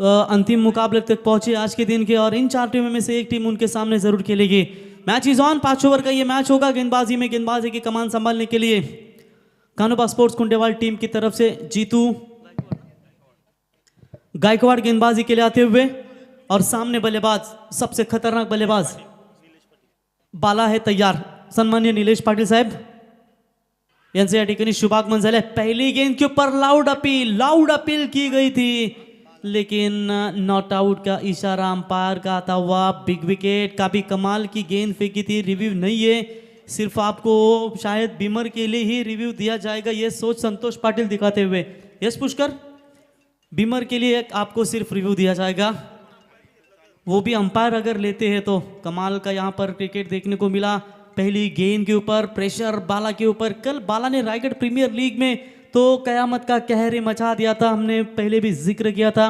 अंतिम मुकाबले तक पहुंचे आज के दिन के, और इन 4 टीमों में से एक टीम उनके सामने जरूर खेलेगी। Match is on. 5 ओवर का ये मैच होगा। गेंदबाजी में गेंदबाजी की कमान संभालने के लिए कानोबा स्पोर्ट्स कुंडेवाल टीम की तरफ से जीतू गायकवाड़ गेंदबाजी के लिए आते हुए, और सामने बल्लेबाज सबसे खतरनाक बल्लेबाज बाला है तैयार। सन्मान्य नीलेश पाटिल साहब यांचे या ठिकाणी शुभागमन झाले। पहली गेंद के ऊपर लाउड अपील की गई थी, लेकिन नॉट आउट का इशारा अंपायर का आता हुआ। बिग विकेट का भी कमाल की गेंद फेंकी थी। रिव्यू नहीं है, सिर्फ आपको शायद बीमर के लिए ही रिव्यू दिया जाएगा, ये सोच संतोष पाटिल दिखाते हुए। यस पुष्कर, बीमर के लिए आपको सिर्फ रिव्यू दिया जाएगा, वो भी अंपायर अगर लेते हैं तो। कमाल का यहाँ पर क्रिकेट देखने को मिला। पहली गेंद के ऊपर प्रेशर बाला के ऊपर। कल बाला ने रायगढ़ प्रीमियर लीग में तो कयामत का कहर मचा दिया था, हमने पहले भी जिक्र किया था।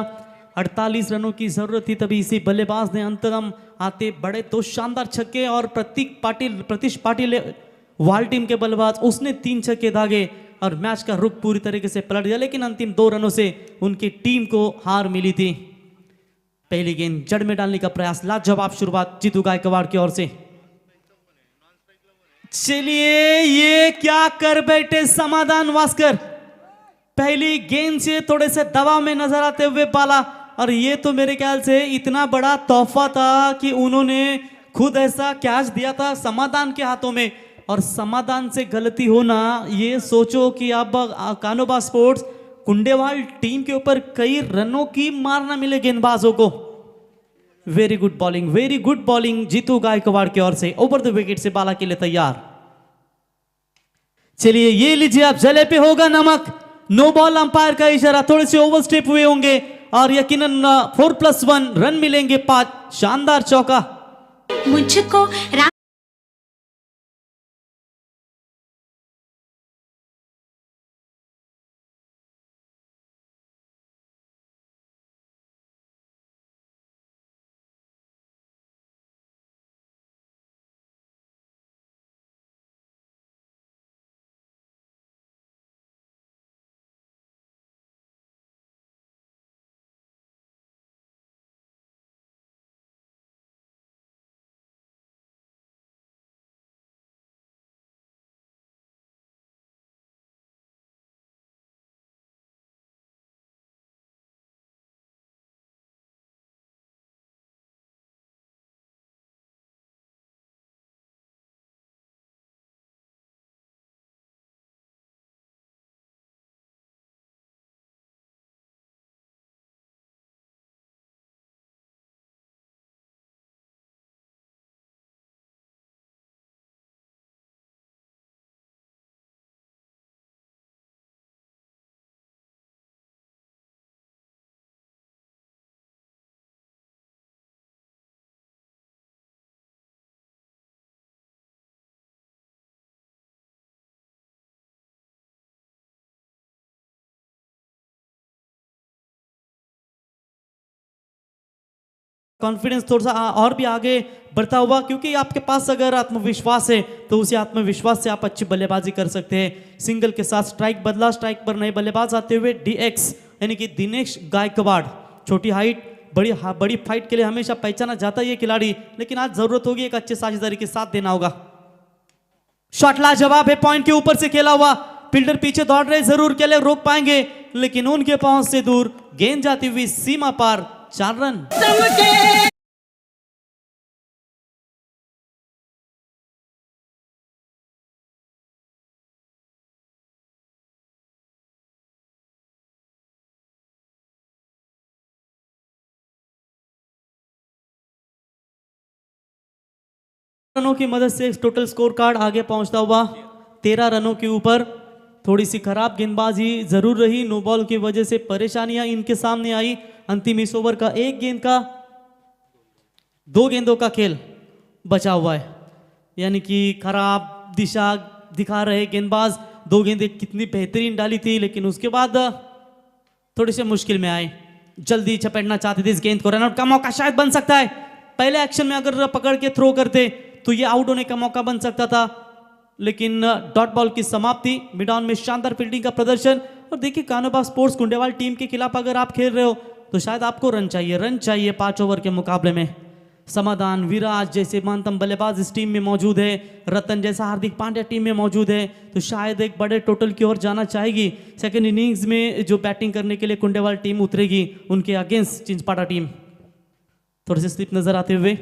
48 रनों की जरूरत थी, तभी इसी बल्लेबाज ने अंततम आते बड़े 2 शानदार छक्के, और प्रतीश पाटिल वाल टीम के बल्लेबाज, उसने 3 छक्के दागे और मैच का रुख पूरी तरीके से पलट दिया। लेकिन अंतिम 2 रनों से उनकी टीम को हार मिली थी। पहली गेंद जड़ में डालने का प्रयास, लाजवाब शुरुआत जीतू गायकवाड़ की ओर से। चलिए, ये क्या कर बैठे समाधान वास्कर। पहली गेंद से थोड़े से दबाव में नजर आते हुए बाला, और ये तो मेरे ख्याल से इतना बड़ा तोहफा था कि उन्होंने खुद ऐसा कैच दिया था समाधान के हाथों में, और समाधान से गलती होना, ये सोचो कि अब कानोबा स्पोर्ट्स कुंडेवाल टीम के ऊपर कई रनों की मार ना मिले गेंदबाजों को। Very good bowling Jitu Gaikwad की ओर से। ओवर द विकेट से बाला के लिए तैयार। चलिए, ये लीजिए, आप जले पे होगा नमक। नो बॉल अंपायर का इशारा, थोड़े से ओवर स्टेप हुए होंगे, और यकीनन 4+1 रन मिलेंगे। 5 शानदार चौका। मुझको कॉन्फिडेंस थोड़ा सा और भी आगे बढ़ता हुआ, क्योंकि आपके पास अगर आत्मविश्वास है तो उसी आत्मविश्वास से आप अच्छी बल्लेबाजी कर सकते हैं। सिंगल के साथ स्ट्राइक बदला, स्ट्राइक पर नए बल्लेबाज आते हुए DX यानी कि दिनेश गायकवाड़। छोटी हाइट, बड़ी फाइट के लिए हमेशा पहचाना जाता है ये खिलाड़ी, लेकिन आज जरूरत होगी एक अच्छे साझेदारी के साथ देना होगा। शॉट लाजवाब है, पॉइंट के ऊपर से खेला हुआ। फील्डर पीछे दौड़ रहे, जरूर के लिए रोक पाएंगे, लेकिन उनके पहुंच से दूर गेंद जाती हुई सीमा पार। 4 रन। रनों की मदद से टोटल स्कोर कार्ड आगे पहुंचता हुआ 13 रनों के ऊपर। थोड़ी सी खराब गेंदबाजी जरूर रही, नो बॉल की वजह से परेशानियां इनके सामने आई। अंतिम इस ओवर का 1 गेंद का 2 गेंदों का खेल बचा हुआ है, यानी कि खराब दिशा दिखा रहे गेंदबाज। 2 गेंदें कितनी बेहतरीन डाली थी, लेकिन उसके बाद थोड़ी से मुश्किल में आए। जल्दी चपेटना चाहते थे इस गेंद को, रनआउट का मौका शायद बन सकता है। पहले एक्शन में अगर पकड़ के थ्रो करते तो ये आउट होने का मौका बन सकता था, लेकिन डॉट बॉल की समाप्ति। मिड ऑन में शानदार फील्डिंग का प्रदर्शन। और देखिए, कानोबा स्पोर्ट्स कुंडेवाल टीम के खिलाफ अगर आप खेल रहे हो तो शायद आपको रन चाहिए 5 ओवर के मुकाबले में। समाधान, विराज जैसे महानतम बल्लेबाज इस टीम में मौजूद है, रतन जैसा हार्दिक पांड्या टीम में मौजूद है, तो शायद एक बड़े टोटल की ओर जाना चाहेगी। सेकंड इनिंग्स में जो बैटिंग करने के लिए कुंडेवाल टीम उतरेगी उनके अगेंस्ट चिंचपाड़ा टीम। थोड़े से स्लिप नजर आते हुए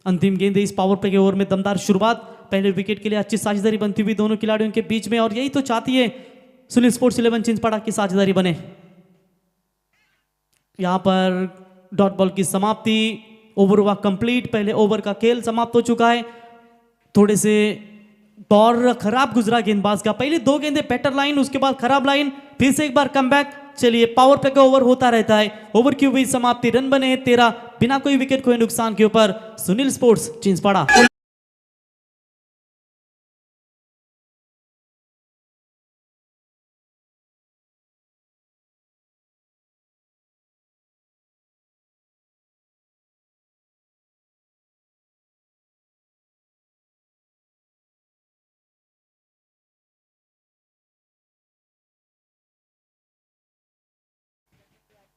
अंतिम गेंद इस पावर प्ले के ओवर में दमदार शुरुआत, पहले विकेट के लिए अच्छी साझेदारी बनती हुई दोनों खिलाड़ियों के बीच में, और यही तो चाहती है सुनील स्पोर्ट्स 11 चिंचपाड़ा की साझेदारी बने। यहां पर डॉट बॉल की समाप्ति, ओवर हुआ कंप्लीट, पहले ओवर का खेल समाप्त हो चुका है। थोड़े से दौर खराब गुजरा गेंदबाज का, पहले 2 गेंदे बेटर लाइन, उसके बाद खराब लाइन, फिर से एक बार कम बैक। चलिए पावर प्ले का ओवर होता रहता है, ओवर की हुई समाप्ति, रन बने हैं 13 बिना कोई विकेट खोए नुकसान के ऊपर। सुनील स्पोर्ट्स चिंचपाड़ा।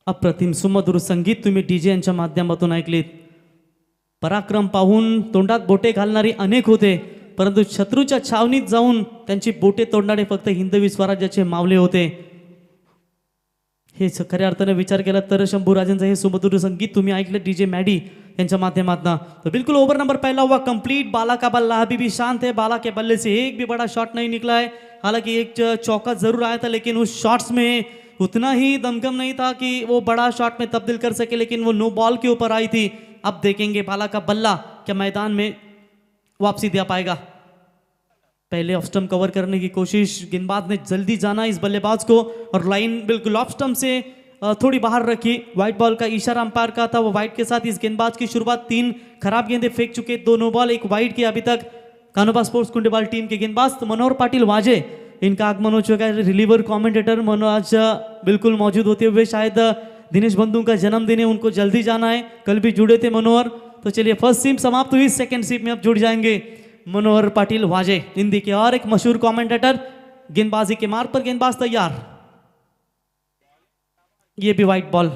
अप्रतिम सुमधुर संगीत तुम्ही डीजे यांच्या माध्यमातून ऐकलीत। पराक्रम पाहून तोंडात बोटे घालणारी अनेक होते, परंतु शत्रूच्या छावणीत जाऊन त्यांची बोटे तोडणारे फक्त हिंदवी स्वराज्याचे मावले होते। हे खऱ्या अर्थाने विचार केला तर शंभूराजांचं हे सुमधुर संगीत तुम्ही ऐकलं डीजे मॅडी यांच्या माध्यमातून। तो बिल्कुल ओवर नंबर पहला हुआ कंप्लीट, बाला का बल्ला अभी भी शांत है, बाला के बल्ले से एक भी बड़ा शॉट नहीं निकला है। हालांकि एक चौका जरूर आया था, लेकिन उस शॉट्स में उतना ही दमखम नहीं था कि वो बड़ा शॉट में तब्दील कर सके, लेकिन वो नो बॉल के ऊपर आई थी। अब देखेंगे बाला का बल्ला क्या मैदान में वापसी दे पाएगा। पहले ऑफ स्टंप कवर करने की कोशिश, गेंदबाज ने जल्दी जाना इस बल्लेबाज को, और लाइन बिल्कुल ऑफ स्टंप से थोड़ी बाहर रखी। व्हाइट बॉल का इशारा अंपायर का था, वो व्हाइट के साथ इस गेंदबाज की शुरुआत। 3 खराब गेंदे फेंक चुके, 2 नो बॉल 1 वाइड की अभी तक कान्होबा स्पोर्ट्स कुंडेवाल टीम के गेंदबाज। तो मनोहर पाटिल वाजे इनका आगमन हो चुका है, रिलीवर कमेंटेटर मनोज बिल्कुल मौजूद होते हुए। शायद दिनेश बंधु का जन्मदिन है, उनको जल्दी जाना है, कल भी जुड़े थे मनोहर। तो चलिए फर्स्ट सीम समाप्त हुई, सेकंड सीम में अब जुड़ जाएंगे मनोहर पाटिल वाजे, हिंदी के और एक मशहूर कमेंटेटर। गेंदबाजी के मार्ग पर गेंदबाज तैयार, ये भी white ball,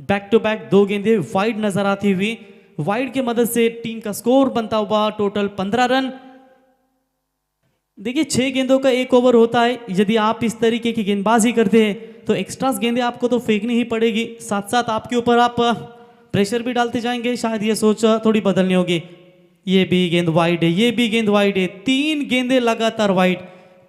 back to back 2 गेंदे वाइड नजर आती हुई। वाइड की मदद से टीम का स्कोर बनता हुआ टोटल 15 रन। देखिए 6 गेंदों का 1 ओवर होता है, यदि आप इस तरीके की गेंदबाजी करते हैं तो एक्स्ट्रास गेंदें आपको तो फेंकनी ही पड़ेगी, साथ साथ आपके ऊपर आप प्रेशर भी डालते जाएंगे। शायद ये सोच थोड़ी बदलनी होगी। ये भी गेंद वाइड है, ये भी गेंद वाइड है, 3 गेंदें लगातार वाइड।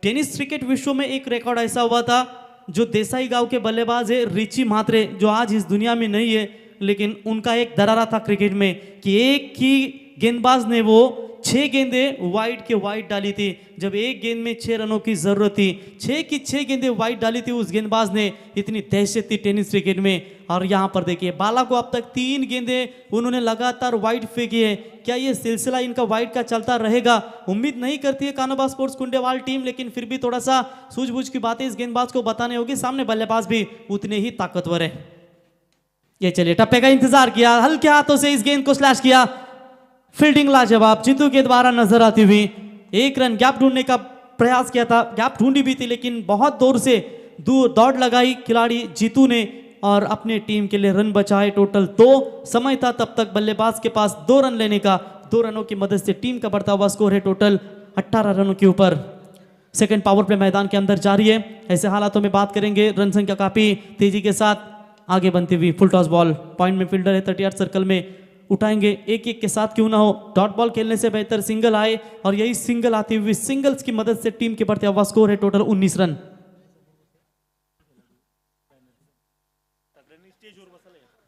टेनिस क्रिकेट विश्व में एक रिकॉर्ड ऐसा हुआ था, जो देसाई गांव के बल्लेबाज है रिची म्हात्रे, जो आज इस दुनिया में नहीं है, लेकिन उनका एक दरारा था क्रिकेट में कि एक ही गेंदबाज ने वो 6 गेंदें वाइड के वाइड डाली थी। जब एक गेंद में 6 रनों की जरूरत थी, 6 की 6 गेंदें वाइड डाली थी उस गेंदबाज ने। इतनी दहशत थी टेनिस क्रिकेट में। और यहाँ पर देखिए बाला को अब तक 3 गेंदें उन्होंने लगातार वाइड फेंकी है। क्या ये सिलसिला इनका वाइड का चलता रहेगा? उम्मीद नहीं करती है कान्होबा स्पोर्ट्स कुंडेवाल टीम, लेकिन फिर भी थोड़ा सा सूझबूझ की बातें इस गेंदबाज को बताने होगी। सामने बल्लेबाज भी उतने ही ताकतवर है। ये चलिए टप्पे का इंतजार किया, हल्के हाथों से इस गेंद को स्लैश किया, फील्डिंग लाजवाब जितू के द्वारा नजर आती हुई। 1 रन गैप ढूंढने का प्रयास किया था, गैप ढूंढी भी थी, लेकिन बहुत दूर से दौड़ लगाई खिलाड़ी जीतू ने और अपने टीम के लिए रन बचाए। टोटल 2 समय था तब तक बल्लेबाज के पास 2 रन लेने का। 2 रनों की मदद से टीम का बढ़ता हुआ स्कोर है टोटल 18 रनों के ऊपर। सेकंड पावर प्ले मैदान के अंदर जारी है। ऐसे हालातों में बात करेंगे, रन संख्या काफी तेजी के साथ आगे बनती हुई। फुल टॉस बॉल, पॉइंट में फील्डर है, 38 सर्कल में उठाएंगे। एक एक के साथ क्यों ना हो, डॉट बॉल खेलने से बेहतर सिंगल आए, और यही सिंगल आती हुई सिंगल्स की मदद से टीम के बढ़ते हुआ स्कोर है टोटल 19 रन।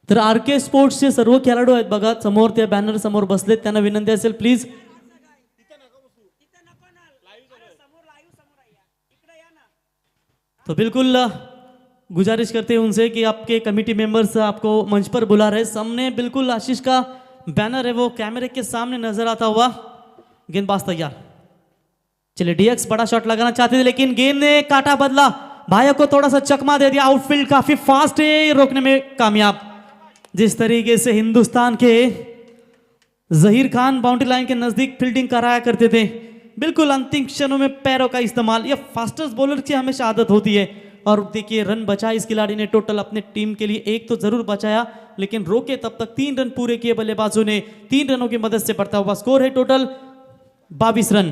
तर आरके स्पोर्ट्सचे सर्व खेळाडू आहेत बघा, समोर त्या बॅनर समोर बसलेत, त्यांना विनंती असेल प्लीज तो बिल्कुल गुजारिश करते हैं उनसे कि आपके कमेटी मेंबर्स आपको मंच पर बुला रहे। सामने बिल्कुल आशीष का बैनर है, वो कैमरे के सामने नजर आता हुआ। गेंदबाज तैयार, चलिए डीएक्स बड़ा शॉट लगाना चाहते थे, लेकिन गेंद ने काटा बदला, भाइयों को थोड़ा सा चकमा दे दिया। आउटफील्ड काफी फास्ट है, रोकने में कामयाब। जिस तरीके से हिंदुस्तान के जहीर खान बाउंड्री लाइन के नजदीक फील्डिंग कराया करते थे, बिल्कुल अंतिम क्षणों में पैरों का इस्तेमाल, यह फास्टेस्ट बॉलर की हमेशा आदत होती है। और देखिए रन बचा इस खिलाड़ी ने टोटल अपने टीम के लिए, एक तो जरूर बचाया लेकिन रोके तब तक 3 रन पूरे किए बल्लेबाजों ने। 3 रनों की मदद से बढ़ता हुआ स्कोर है टोटल 22 रन।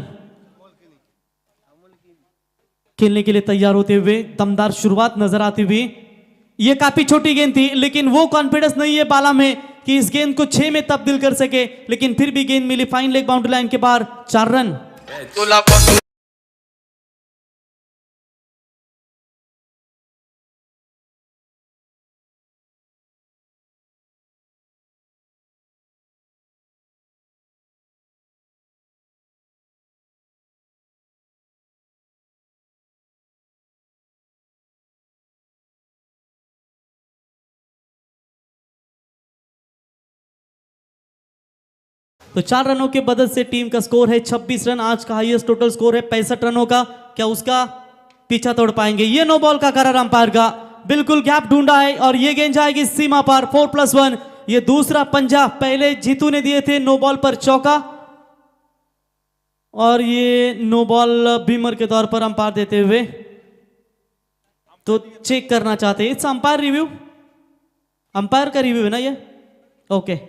खेलने के लिए तैयार होते हुए दमदार शुरुआत नजर आती हुई। ये काफी छोटी गेंद थी लेकिन वो कॉन्फिडेंस नहीं है बाला में कि इस गेंद को 6 में तब्दील कर सके, लेकिन फिर भी गेंद मिली फाइन लेग बाउंड्री लाइन के बाहर। 4 रन। तो 4 रनों के बदल से टीम का स्कोर है 26 रन। आज का हाईएस्ट टोटल स्कोर है 65 रनों का। क्या उसका पीछा तोड़ पाएंगे? ये नो बॉल का करार अंपायर का, बिल्कुल गैप ढूंढा है और ये गेंद जाएगी सीमा पर। 4+1, ये दूसरा पंजा। पहले जीतू ने दिए थे नो बॉल पर चौका और ये नो बॉल बीमर के तौर पर अंपायर देते हुए तो चेक करना चाहते हैं। इट्स अंपायर रिव्यू, अंपायर का रिव्यू है ना ये? ओके।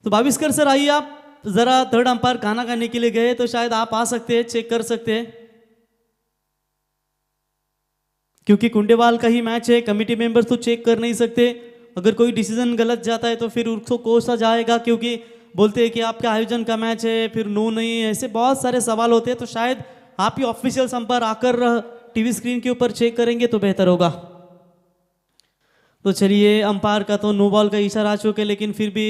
तो भाविस्कर सर आइए, आप जरा थर्ड अंपायर खाना खाने के लिए गए तो शायद आप आ सकते हैं, चेक कर सकते हैं, क्योंकि कुंडेवाल का ही मैच है। कमेटी मेंबर्स तो चेक कर नहीं सकते। अगर कोई डिसीजन गलत जाता है तो फिर उसको कोसा जाएगा, क्योंकि बोलते हैं कि आपका आयोजन का मैच है, फिर नो नहीं, ऐसे बहुत सारे सवाल होते हैं। तो शायद आप ही ऑफिशियल अंपायर आकर टीवी स्क्रीन के ऊपर चेक करेंगे तो बेहतर होगा। तो चलिए, अंपायर का तो नो बॉल का इशारा आ चुके, लेकिन फिर भी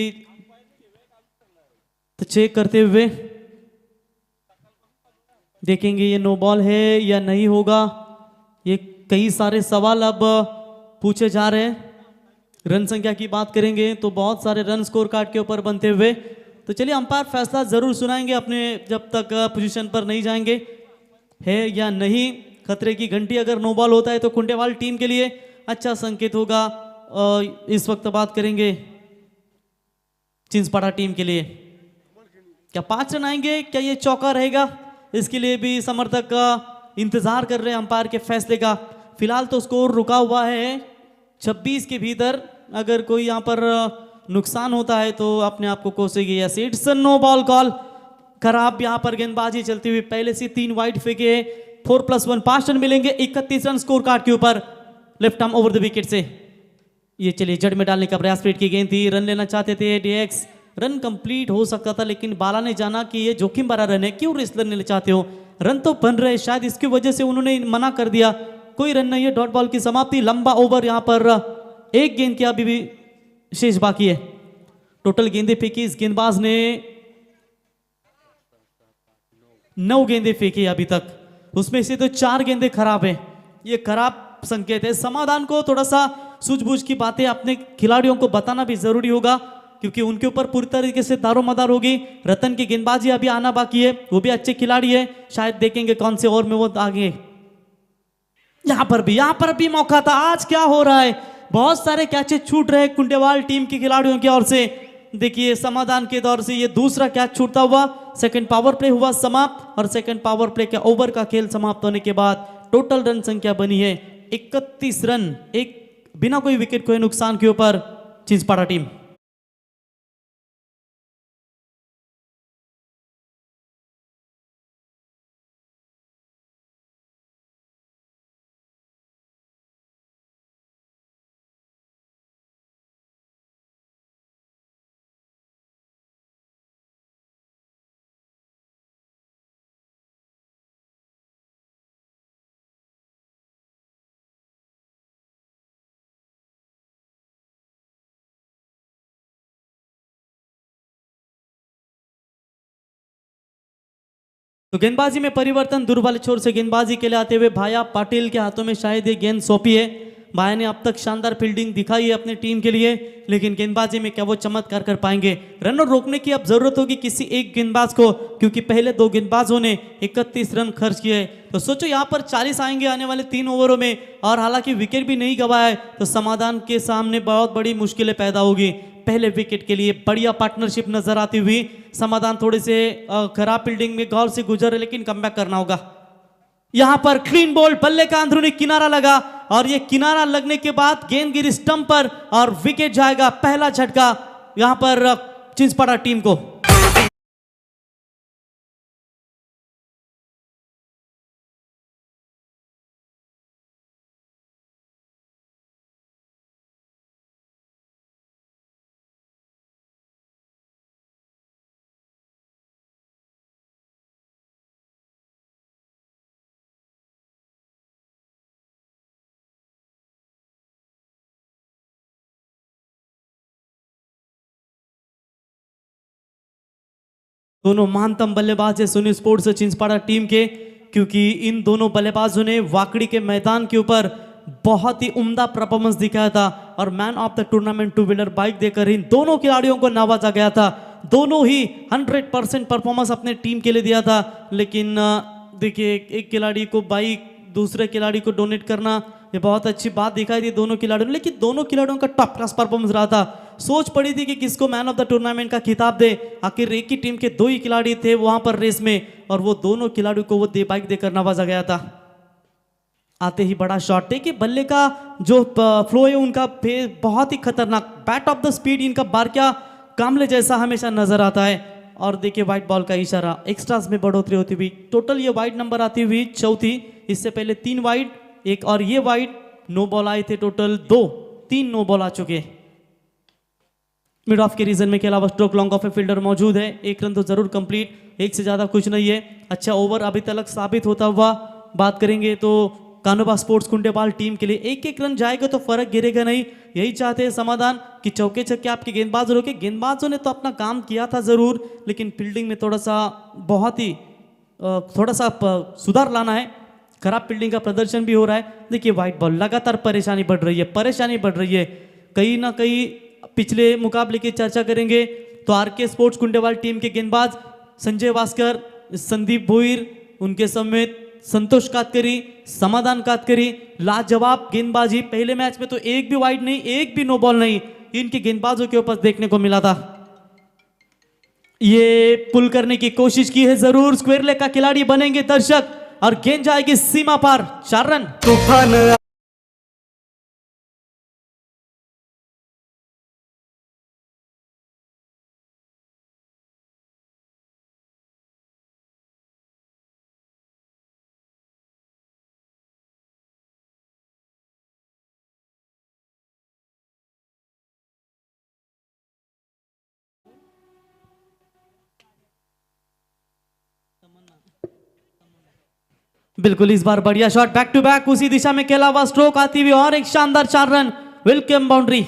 तो चेक करते हुए देखेंगे ये नो बॉल है या नहीं होगा। ये कई सारे सवाल अब पूछे जा रहे हैं। रन संख्या की बात करेंगे तो बहुत सारे रन स्कोर कार्ड के ऊपर बनते हुए। तो चलिए, अंपायर फैसला जरूर सुनाएंगे अपने, जब तक पोजीशन पर नहीं जाएंगे है या नहीं। खतरे की घंटी अगर नो बॉल होता है तो कुंडेवाल टीम के लिए अच्छा संकेत होगा। इस वक्त बात करेंगे चिंचपाड़ा टीम के लिए। क्या 5 रन आएंगे? क्या ये चौका रहेगा? इसके लिए भी समर्थक का इंतजार कर रहे हैं अंपायर के फैसले का। फिलहाल तो स्कोर रुका हुआ है 26 के भीतर। अगर कोई यहाँ पर नुकसान होता है तो अपने आप को कोसेगी। Yes, it's no ball call. खराब यहाँ पर गेंदबाजी चलती हुई, पहले से 3 वाइड फेंके। 4+1, 5 रन मिलेंगे। 31 रन स्कोर कार्ड के ऊपर left arm over the wicket से। ये चलिए जड़ में डालने का प्रयास, स्पीड की गेंद थी, रन लेना चाहते थे डीएक्स। रन कंप्लीट हो सकता था लेकिन बाला ने जाना कि ये जोखिम भरा रन है, क्यों रिस्क लेने चाहते हो? रन तो बन रहे, शायद इसकी वजह से उन्होंने मना कर दिया। कोई रन नहीं है, डॉट बॉल की समाप्ति। लंबा ओवर यहाँ पर, एक गेंद की अभी भी शेष बाकी है। टोटल गेंदें फेंकी इस गेंदबाज ने 9 गेंदें फेंकी अभी तक, उसमें से तो 4 गेंदें खराब है। ये खराब संकेत है। समाधान को थोड़ा सा सूझबूझ की बातें अपने खिलाड़ियों को बताना भी जरूरी होगा, क्योंकि उनके ऊपर पूरी तरीके से दारोमदार होगी। रतन की गेंदबाजी अभी आना बाकी है, वो भी अच्छे खिलाड़ी है। शायद देखेंगे कौन से ओवर में वो आगे। यहां पर भी मौका था। आज क्या हो रहा है? बहुत सारे कैचेस छूट रहे कुंडेवाल टीम के खिलाड़ियों की ओर से। देखिए, समाधान के दौर से ये दूसरा कैच छूटता हुआ। सेकंड पावर प्ले हुआ समाप्त और सेकंड पावर प्ले के ओवर का खेल समाप्त होने के बाद टोटल रन संख्या बनी है 31 रन, एक बिना कोई विकेट खोए नुकसान के ऊपर चिंचपाड़ा टीम। तो गेंदबाजी में परिवर्तन, दूर वाले छोर से गेंदबाजी के लिए आते हुए भाया पाटिल के हाथों में शायद ये गेंद सौंपी है। भाई ने अब तक शानदार फील्डिंग दिखाई है अपनी टीम के लिए, लेकिन गेंदबाजी में क्या वो चमत्कार कर पाएंगे? रन और रोकने की अब जरूरत होगी किसी एक गेंदबाज को, क्योंकि पहले दो गेंदबाजों ने 31 रन खर्च किए। तो सोचो यहाँ पर 40 आएंगे आने वाले 3 ओवरों में, और हालांकि विकेट भी नहीं गंवाया है, तो समाधान के सामने बहुत बड़ी मुश्किलें पैदा होगी। पहले विकेट के लिए बढ़िया पार्टनरशिप नजर आती हुई, समाधान थोड़े से खराब फील्डिंग में गौर से गुजरे, लेकिन कमबैक करना होगा। यहां पर क्लीन बॉल, बल्ले का अंदरूनी किनारा लगा, और ये किनारा लगने के बाद गेंद गिरी स्टंप पर और विकेट जाएगा। पहला झटका यहां पर चिंचपाड़ा टीम को। दोनों महानतम बल्लेबाज है सुनी स्पोर्ट्स चिंचपाड़ा टीम के, क्योंकि इन दोनों बल्लेबाजों ने वाकड़ी के मैदान के ऊपर बहुत ही उम्दा परफॉर्मेंस दिखाया था, और man of the tournament 2 wheeler bike देकर इन दोनों खिलाड़ियों को नवाजा गया था। दोनों ही 100% परफॉर्मेंस अपने टीम के लिए दिया था, लेकिन देखिए एक खिलाड़ी को बाइक, दूसरे खिलाड़ी को डोनेट करना, ये बहुत अच्छी बात दिखाई दी दोनों खिलाड़ियों ने, लेकिन दोनों खिलाड़ियों का टॉप क्लास परफॉर्मेंस रहा था। सोच पड़ी थी कि किसको मैन ऑफ द टूर्नामेंट का खिताब दे, आखिर एक ही टीम के 2 ही खिलाड़ी थे वहां पर रेस में, और वो दोनों खिलाड़ियों को वो बाइक देकर नवाजा गया था। आते ही बड़ा शॉट, देखिए बल्ले का जो फ्लो है उनका बहुत ही खतरनाक, बैट ऑफ द स्पीड इनका बार क्या कामले जैसा हमेशा नजर आता है। और देखिए व्हाइट बॉल का इशारा, एक्स्ट्रास में बढ़ोतरी होती हुई, टोटल ये वाइड नंबर आती हुई चौथी, इससे पहले 3 वाइड, एक और ये वाइड, नो बॉल आए थे टोटल 2, 3 नो बॉल आ चुके। मिड ऑफ के रीजन में के अलावा स्ट्रोक लॉन्ग ऑफ ए फील्डर मौजूद है, 1 रन तो जरूर कंप्लीट, एक से ज्यादा कुछ नहीं है। अच्छा ओवर अभी तक साबित होता हुआ बात करेंगे तो कानोबा स्पोर्ट्स कुंडेपाल टीम के लिए 1-1 रन जाएगा तो फर्क गिरेगा नहीं, यही चाहते हैं समाधान कि चौके छक्के आपके गेंदबाज रोके। गेंदबाजों ने तो अपना काम किया था जरूर, लेकिन फील्डिंग में थोड़ा सा बहुत ही सुधार लाना है। खराब फील्डिंग का प्रदर्शन भी हो रहा है। देखिए व्हाइट बॉल, लगातार परेशानी बढ़ रही है, परेशानी बढ़ रही है। कहीं ना कहीं पिछले मुकाबले की चर्चा करेंगे तो आरके स्पोर्ट्स कुंडेवाल टीम के गेंदबाज संजय वास्कर, संदीप भोईर, उनके समेत संतोष कातकरी, समाधान कातकरी, लाजवाब गेंदबाजी। पहले मैच में तो एक भी वाइड नहीं, एक भी नो बॉल नहीं इनके गेंदबाजों के ऊपर देखने को मिला था। ये पुल करने की कोशिश की है जरूर, स्क्वायर लेग का खिलाड़ी बनेंगे दर्शक, और गेंद जाएगी सीमा पार, 4 रन। तूफान बिल्कुल, इस बार बढ़िया शॉट, बैक टू बैक उसी दिशा में के अलावा स्ट्रोक आती हुई, और एक शानदार 4 रन, वेलकम बाउंड्री।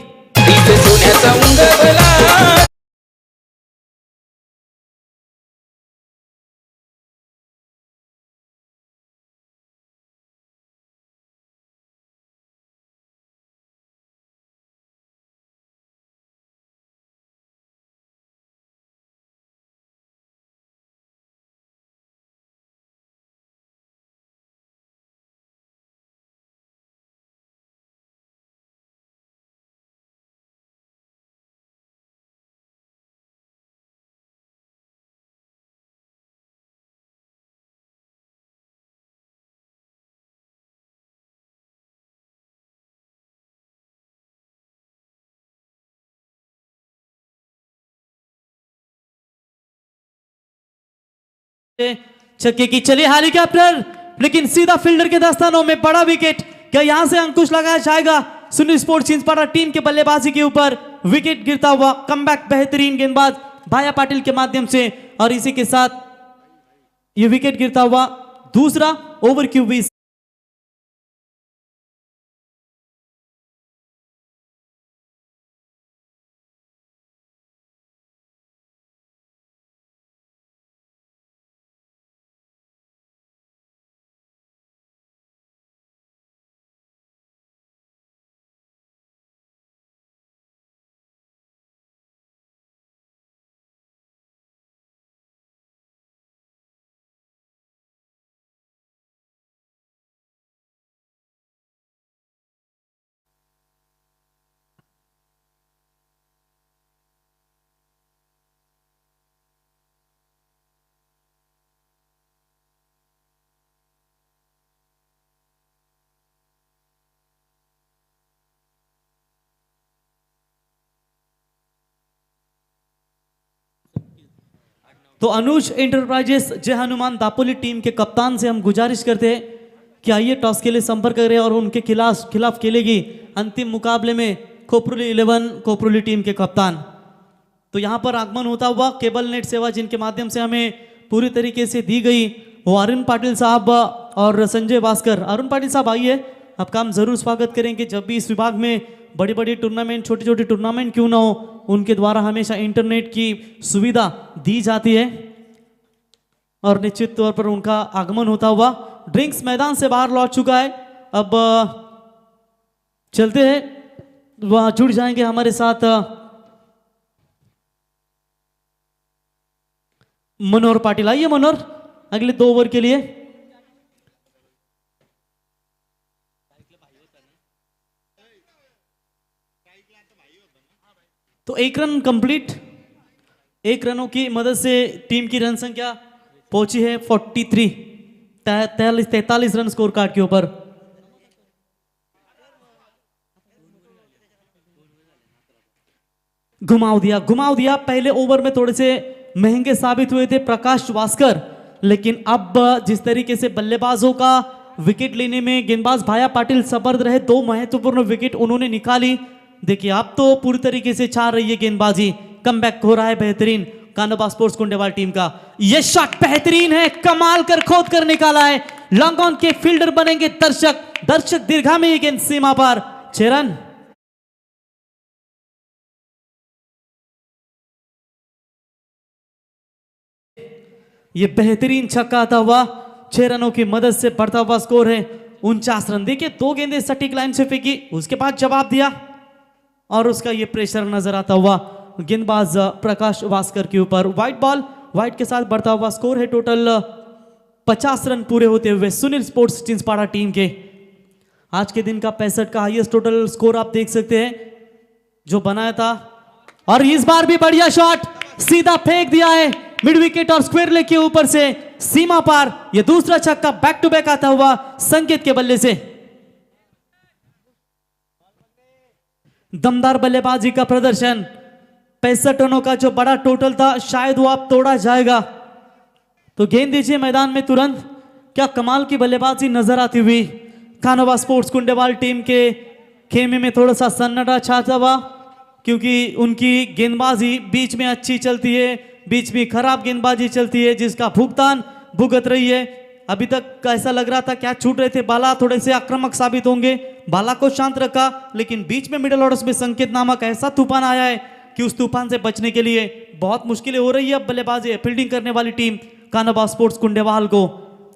छक्के की चली हेलीकॉप्टर, लेकिन सीधा फील्डर के दस्तानों में बड़ा विकेट। क्या यहां से अंकुश लगाया जाएगा सुनील स्पोर्ट्स चिंचपाड़ा टीम के बल्लेबाजी के ऊपर? विकेट गिरता हुआ, कमबैक बेहतरीन गेंदबाज भाया पाटिल के माध्यम से, और इसी के साथ यह विकेट गिरता हुआ दूसरा ओवर क्यू 20। तो अनुज एंटरप्राइजेस जय हनुमान दापोली टीम के कप्तान से हम गुजारिश करते हैं कि आइए टॉस के लिए संपर्क करें और उनके खिलाफ खेलेगी अंतिम मुकाबले में कोपरुली 11 कोपरुली टीम के कप्तान। तो यहाँ पर आगमन होता हुआ केबल नेट सेवा जिनके माध्यम से हमें पूरी तरीके से दी गई वो अरुण पाटिल साहब और संजय भास्कर। अरुण पाटिल साहब आइए, आपका हम जरूर स्वागत करेंगे। जब भी इस विभाग में बड़ी बड़ी टूर्नामेंट छोटी छोटी टूर्नामेंट क्यों ना हो, उनके द्वारा हमेशा इंटरनेट की सुविधा दी जाती है और निश्चित तौर पर उनका आगमन होता हुआ ड्रिंक्स मैदान से बाहर लौट चुका है। अब चलते हैं, वहां जुड़ जाएंगे हमारे साथ मनोहर पाटिल। आइए मनोहर, अगले 2 ओवर के लिए। तो 1 रन कंप्लीट, 1 रनों की मदद से टीम की रन संख्या पहुंची है 43, 43 रन स्कोर कार्ड के ऊपर। घुमाव दिया। पहले ओवर में थोड़े से महंगे साबित हुए थे प्रकाश वास्कर, लेकिन अब जिस तरीके से बल्लेबाजों का विकेट लेने में गेंदबाज भाया पाटिल सबर्द रहे, 2 महत्वपूर्ण विकेट उन्होंने निकाली। देखिए अब तो पूरी तरीके से छा रही है गेंदबाजी, कमबैक हो रहा है बेहतरीन कानोबा स्पोर्ट्स कुंडेवाल टीम का। यह शॉट बेहतरीन है, कमाल कर खोद कर निकाला है। लॉन्ग ऑन के फील्डर बनेंगे दर्शक दीर्घा में ये गेंद सीमा पर, 6 रन। ये बेहतरीन छक्का आता हुआ 6 रनों की मदद से बढ़ता हुआ स्कोर है 49 रन। देखिए 2 गेंदें सटीक लाइन से फेंकी, उसके बाद जवाब दिया और उसका ये प्रेशर नजर आता हुआ गेंदबाज प्रकाश वास्कर के ऊपर। व्हाइट बॉल, व्हाइट के साथ बढ़ता हुआ स्कोर है टोटल 50 रन पूरे होते हुए सुनील स्पोर्ट्स चिंचपाड़ा टीम के। आज के दिन का 65 का हाईएस्ट टोटल स्कोर आप देख सकते हैं जो बनाया था। और इस बार भी बढ़िया शॉट, सीधा फेंक दिया है मिड विकेट और स्क्वायर लेग के ऊपर से सीमा पार। यह दूसरा छक्का बैक टू बैक आता हुआ संकेत के बल्ले से। दमदार बल्लेबाजी का प्रदर्शन, 65 रनों का जो बड़ा टोटल था शायद वो अब तोड़ा जाएगा। तो गेंद दीजिए मैदान में तुरंत। क्या कमाल की बल्लेबाजी नजर आती हुई कानोबा स्पोर्ट्स कुंडेवाल टीम के खेमे में थोड़ा सा सन्नाटा छाता हुआ, क्योंकि उनकी गेंदबाजी बीच में अच्छी चलती है, बीच में खराब गेंदबाजी चलती है, जिसका भुगतान भुगत रही है। अभी तक ऐसा लग रहा था क्या छूट रहे थे, बाला थोड़े से आक्रामक साबित होंगे, बाला को शांत रखा, लेकिन बीच में मिडिल ऑर्डर्स में संकेत नामक ऐसा तूफान आया है कि उस तूफान से बचने के लिए बहुत मुश्किलें हो रही है। अब बल्लेबाजी फील्डिंग करने वाली टीम कानोबा स्पोर्ट्स कुंडेवाल को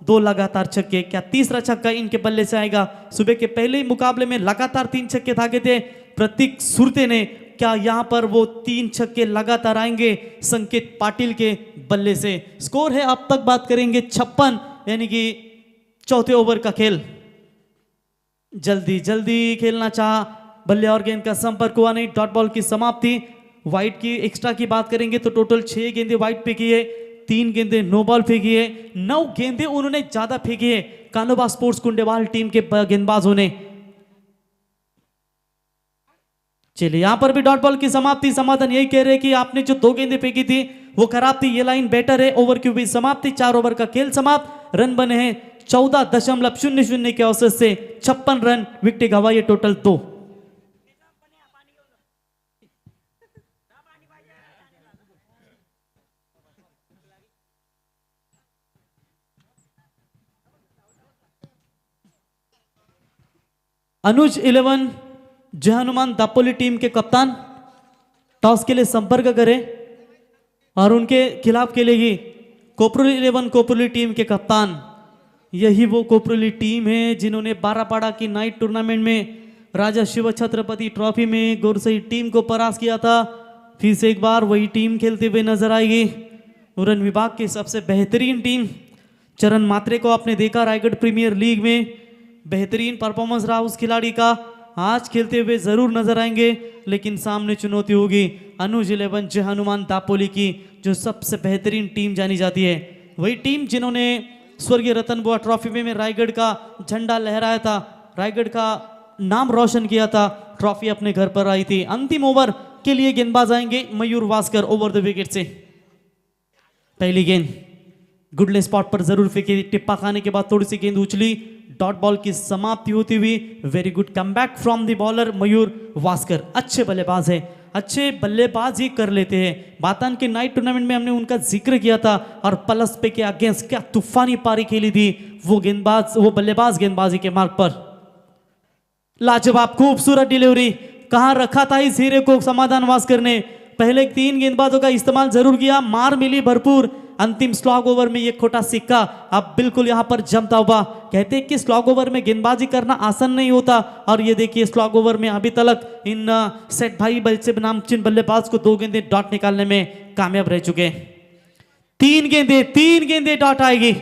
2 लगातार छक्के, क्या तीसरा छक्का इनके बल्ले से आएगा? सुबह के पहले ही मुकाबले में लगातार 3 छक्के भागे थे प्रतीक सुरते ने, क्या यहां पर वो 3 छक्के लगातार आएंगे संकेत पाटिल के बल्ले से? स्कोर है अब तक बात करेंगे 56, यानी कि चौथे ओवर का खेल। जल्दी खेलना चाहा, बल्ले और गेंद का संपर्क हुआ नहीं, डॉट बॉल की समाप्ति। वाइट की एक्स्ट्रा की बात करेंगे तो टोटल 6 गेंदें वाइट पे की है, 3 गेंदें नो बॉल फेंकी है, 9 गेंदें उन्होंने ज्यादा फेंकी है कानोबा स्पोर्ट्स कुंडेवाल टीम के गेंदबाजों ने। चलिए यहां पर भी डॉट बॉल की समाप्ति। समाधान यही कह रहे कि आपने जो 2 गेंदें फेंकी थी वो खराब थी, ये लाइन बेटर है। ओवर की भी समाप्ति, 4 ओवर का खेल समाप्त। रन बने हैं 14.00 के औसत से 56 रन, विकेट गंवाई टोटल 2। अनुज 11 जय हनुमान दापोली टीम के कप्तान टॉस के लिए संपर्क करें और उनके खिलाफ खेलेगी कोपरुली 11 कोपरुली टीम के कप्तान। यही वो कोपरुली टीम है जिन्होंने बारापाड़ा की नाइट टूर्नामेंट में राजा शिव छत्रपति ट्रॉफी में गोरसई टीम को परास्त किया था। फिर से एक बार वही टीम खेलते हुए नजर आएगी। उड़न विभाग की सबसे बेहतरीन टीम चरण मात्रे को आपने देखा रायगढ़ प्रीमियर लीग में, बेहतरीन परफॉर्मेंस रहा उस खिलाड़ी का। आज खेलते हुए जरूर नजर आएंगे, लेकिन सामने चुनौती होगी अनुज 11 जय हनुमान दापोली की, जो सबसे बेहतरीन टीम जानी जाती है। वही टीम जिन्होंने स्वर्गीय रतन बुआ ट्रॉफी में रायगढ़ का झंडा लहराया था, रायगढ़ का नाम रोशन किया था, ट्रॉफी अपने घर पर आई थी। अंतिम ओवर के लिए गेंदबाज आएंगे मयूर वास्कर ओवर द विकेट से। पहली गेंद गुडले स्पॉट पर जरूर फेंकी, टिप्पा खाने के बाद थोड़ी सी गेंद उछली, डॉट बॉल की समाप्ति होती हुई। Very good comeback from the bowler Mayur Vaskar. अच्छे बल्लेबाज है, अच्छे बल्लेबाज ही कर लेते हैं। बातान के नाइट टूर्नामेंट में हमने उनका जिक्र किया था और पलस पे के अगेंस्ट क्या तूफानी पारी खेली थी वो गेंदबाज, वो बल्लेबाज गेंदबाजी के मार्ग पर। लाजवाब खूबसूरत डिलीवरी, कहां रखा था इस हीरे को समाधान वास्कर ने। पहले 3 गेंदबाजों का इस्तेमाल जरूर किया, मार मिली भरपूर। अंतिम स्लॉग ओवर में ये खोटा सिक्का अब बिल्कुल यहां पर जमता हुआ। कहते हैं कि स्लॉग ओवर में गेंदबाजी करना आसान नहीं होता और ये देखिए स्लॉग ओवर में अभी तक इन सेठ भाई बल्चे नामचीन बल्लेबाज को 2 गेंदें डॉट निकालने में कामयाब रह चुके। 3 गेंदें डॉट आएगी।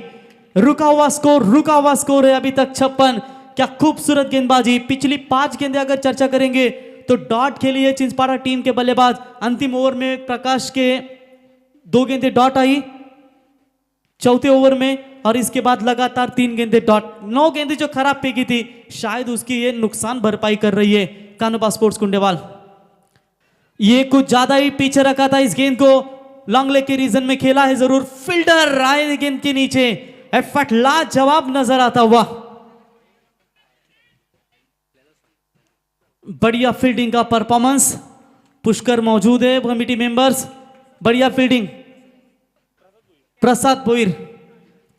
रुका हुआ स्कोर है अभी तक 56। क्या खूबसूरत गेंदबाजी। पिछली 5 गेंदें अगर चर्चा करेंगे तो डॉट खेली है चिंचपाड़ा टीम के बल्लेबाज। अंतिम ओवर में प्रकाश के 2 गेंदें डॉट आई चौथे ओवर में और इसके बाद लगातार 3 गेंदें डॉट। 9 गेंदें जो खराब फेंकी थी शायद उसकी ये नुकसान भरपाई कर रही है कानोबा स्पोर्ट्स कुंडेवाल। ये कुछ ज्यादा ही पीछे रखा था इस गेंद को, लॉन्ग लेग के रीजन में खेला है जरूर। फील्डर आए गेंद के नीचे, एफर्ट लाजवाब नजर आता हुआ। बढ़िया फील्डिंग का परफॉर्मेंस। पुष्कर मौजूद है कमेटी मेंबर्स, बढ़िया फील्डिंग। प्रसाद भोईर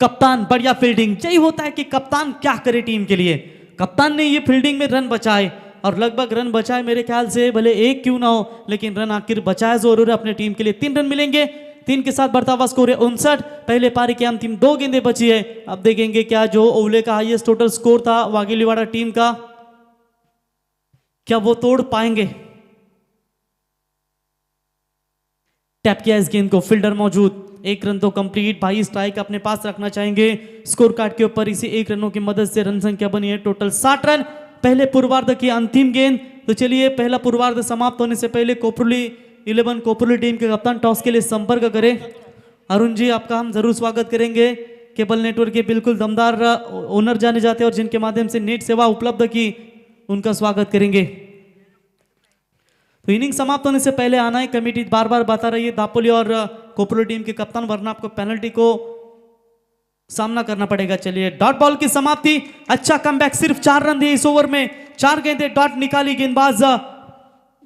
कप्तान, बढ़िया फील्डिंग। यही होता है कि कप्तान क्या करे टीम के लिए। कप्तान ने ये फील्डिंग में रन बचाए और लगभग रन बचाए मेरे ख्याल से, भले 1 क्यों ना हो लेकिन रन आखिर बचाया जरूर है अपने टीम के लिए। 3 रन मिलेंगे, 3 के साथ बढ़ता हुआ स्कोर है 59। पहले पारी की अंतिम 2 गेंदें बची है। अब देखेंगे क्या जो ओवले का हाईएस्ट टोटल स्कोर था वागीलीवाड़ा टीम का, क्या वो तोड़ पाएंगे। टैप किया इस गेंद को, फील्डर मौजूद। 1 रन तो कंप्लीट। भाई स्ट्राइक अपने पास रखना चाहेंगे। स्कोर कार्ड के ऊपर इसी 1 रनों की मदद से रन संख्या बनी है टोटल 60 रन। पहले पूर्वार्ध की अंतिम गेंद। तो चलिए पहला पूर्वार्ध समाप्त होने से पहले कोपरली 11 कोपरली टीम के कप्तान टॉस के लिए संपर्क करें। अरुण जी आपका हम जरूर स्वागत करेंगे। केबल नेटवर्क के बिल्कुल दमदार ओनर जाने जाते हैं और जिनके माध्यम से नेट सेवा उपलब्ध की, उनका स्वागत करेंगे। तो इनिंग समाप्त होने से पहले आना है कमेटी बार बार बता रही है दापोली और कोपरली टीम के कप्तान, वरना आपको पेनल्टी को सामना करना पड़ेगा। चलिए डॉट बॉल की समाप्ति। अच्छा कमबैक, सिर्फ 4 रन दिए इस ओवर में, 4 गेंदें डॉट निकाली गेंदबाज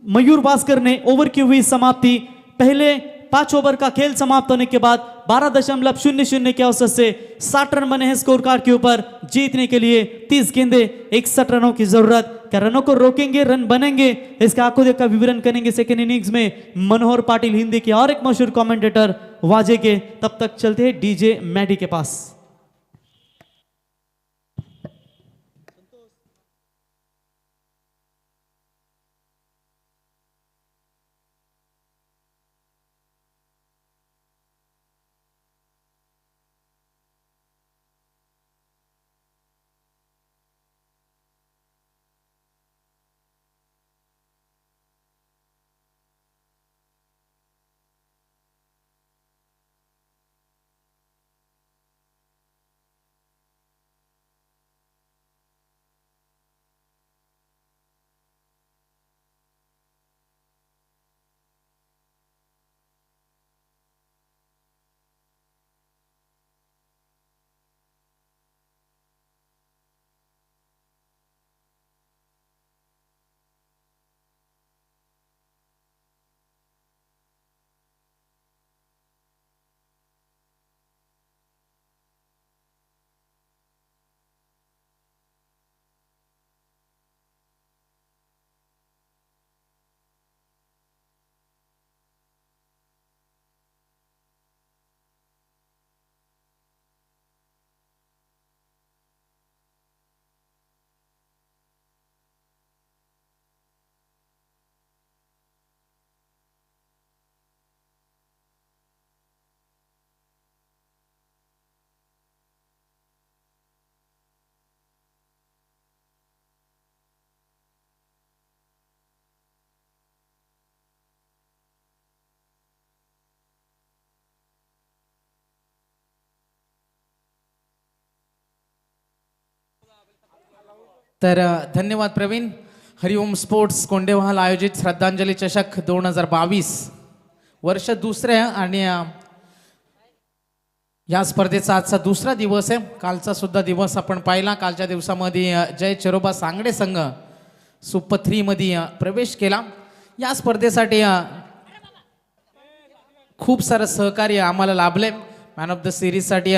मयूर भास्कर ने। ओवर की हुई समाप्ति। पहले 5 ओवर का खेल समाप्त होने के बाद 12.00 के औसत से 60 रन बने हैं स्कोर कार्ड के ऊपर। जीतने के लिए 30 गेंदे 61 रनों की जरूरत। क्या रनों को रोकेंगे, रन बनेंगे, इसका आंखों देखा विवरण करेंगे सेकेंड इनिंग्स में मनोहर पाटिल, हिंदी के और एक मशहूर कमेंटेटर वाजे के। तब तक चलते हैं डीजे मैडी के पास। तर धन्यवाद प्रवीण. हरिओम स्पोर्ट्स कोंडेवाल आयोजित श्रद्धांजली चषक 2022 वर्ष दुसऱ्या आणि या स्पर्धेचा आजचा दुसरा दिवस आहे. कालचा सुद्धा दिवस आपण पाहिला. कालच्या दिवसामध्ये जय चेरोबा सांगडे संघ सुपर 3 मध्ये प्रवेश केला. या स्पर्धेसाठी खूप सारं सहकार्य आम्हाला लाभले. मॅन ऑफ द सिरीजसाठी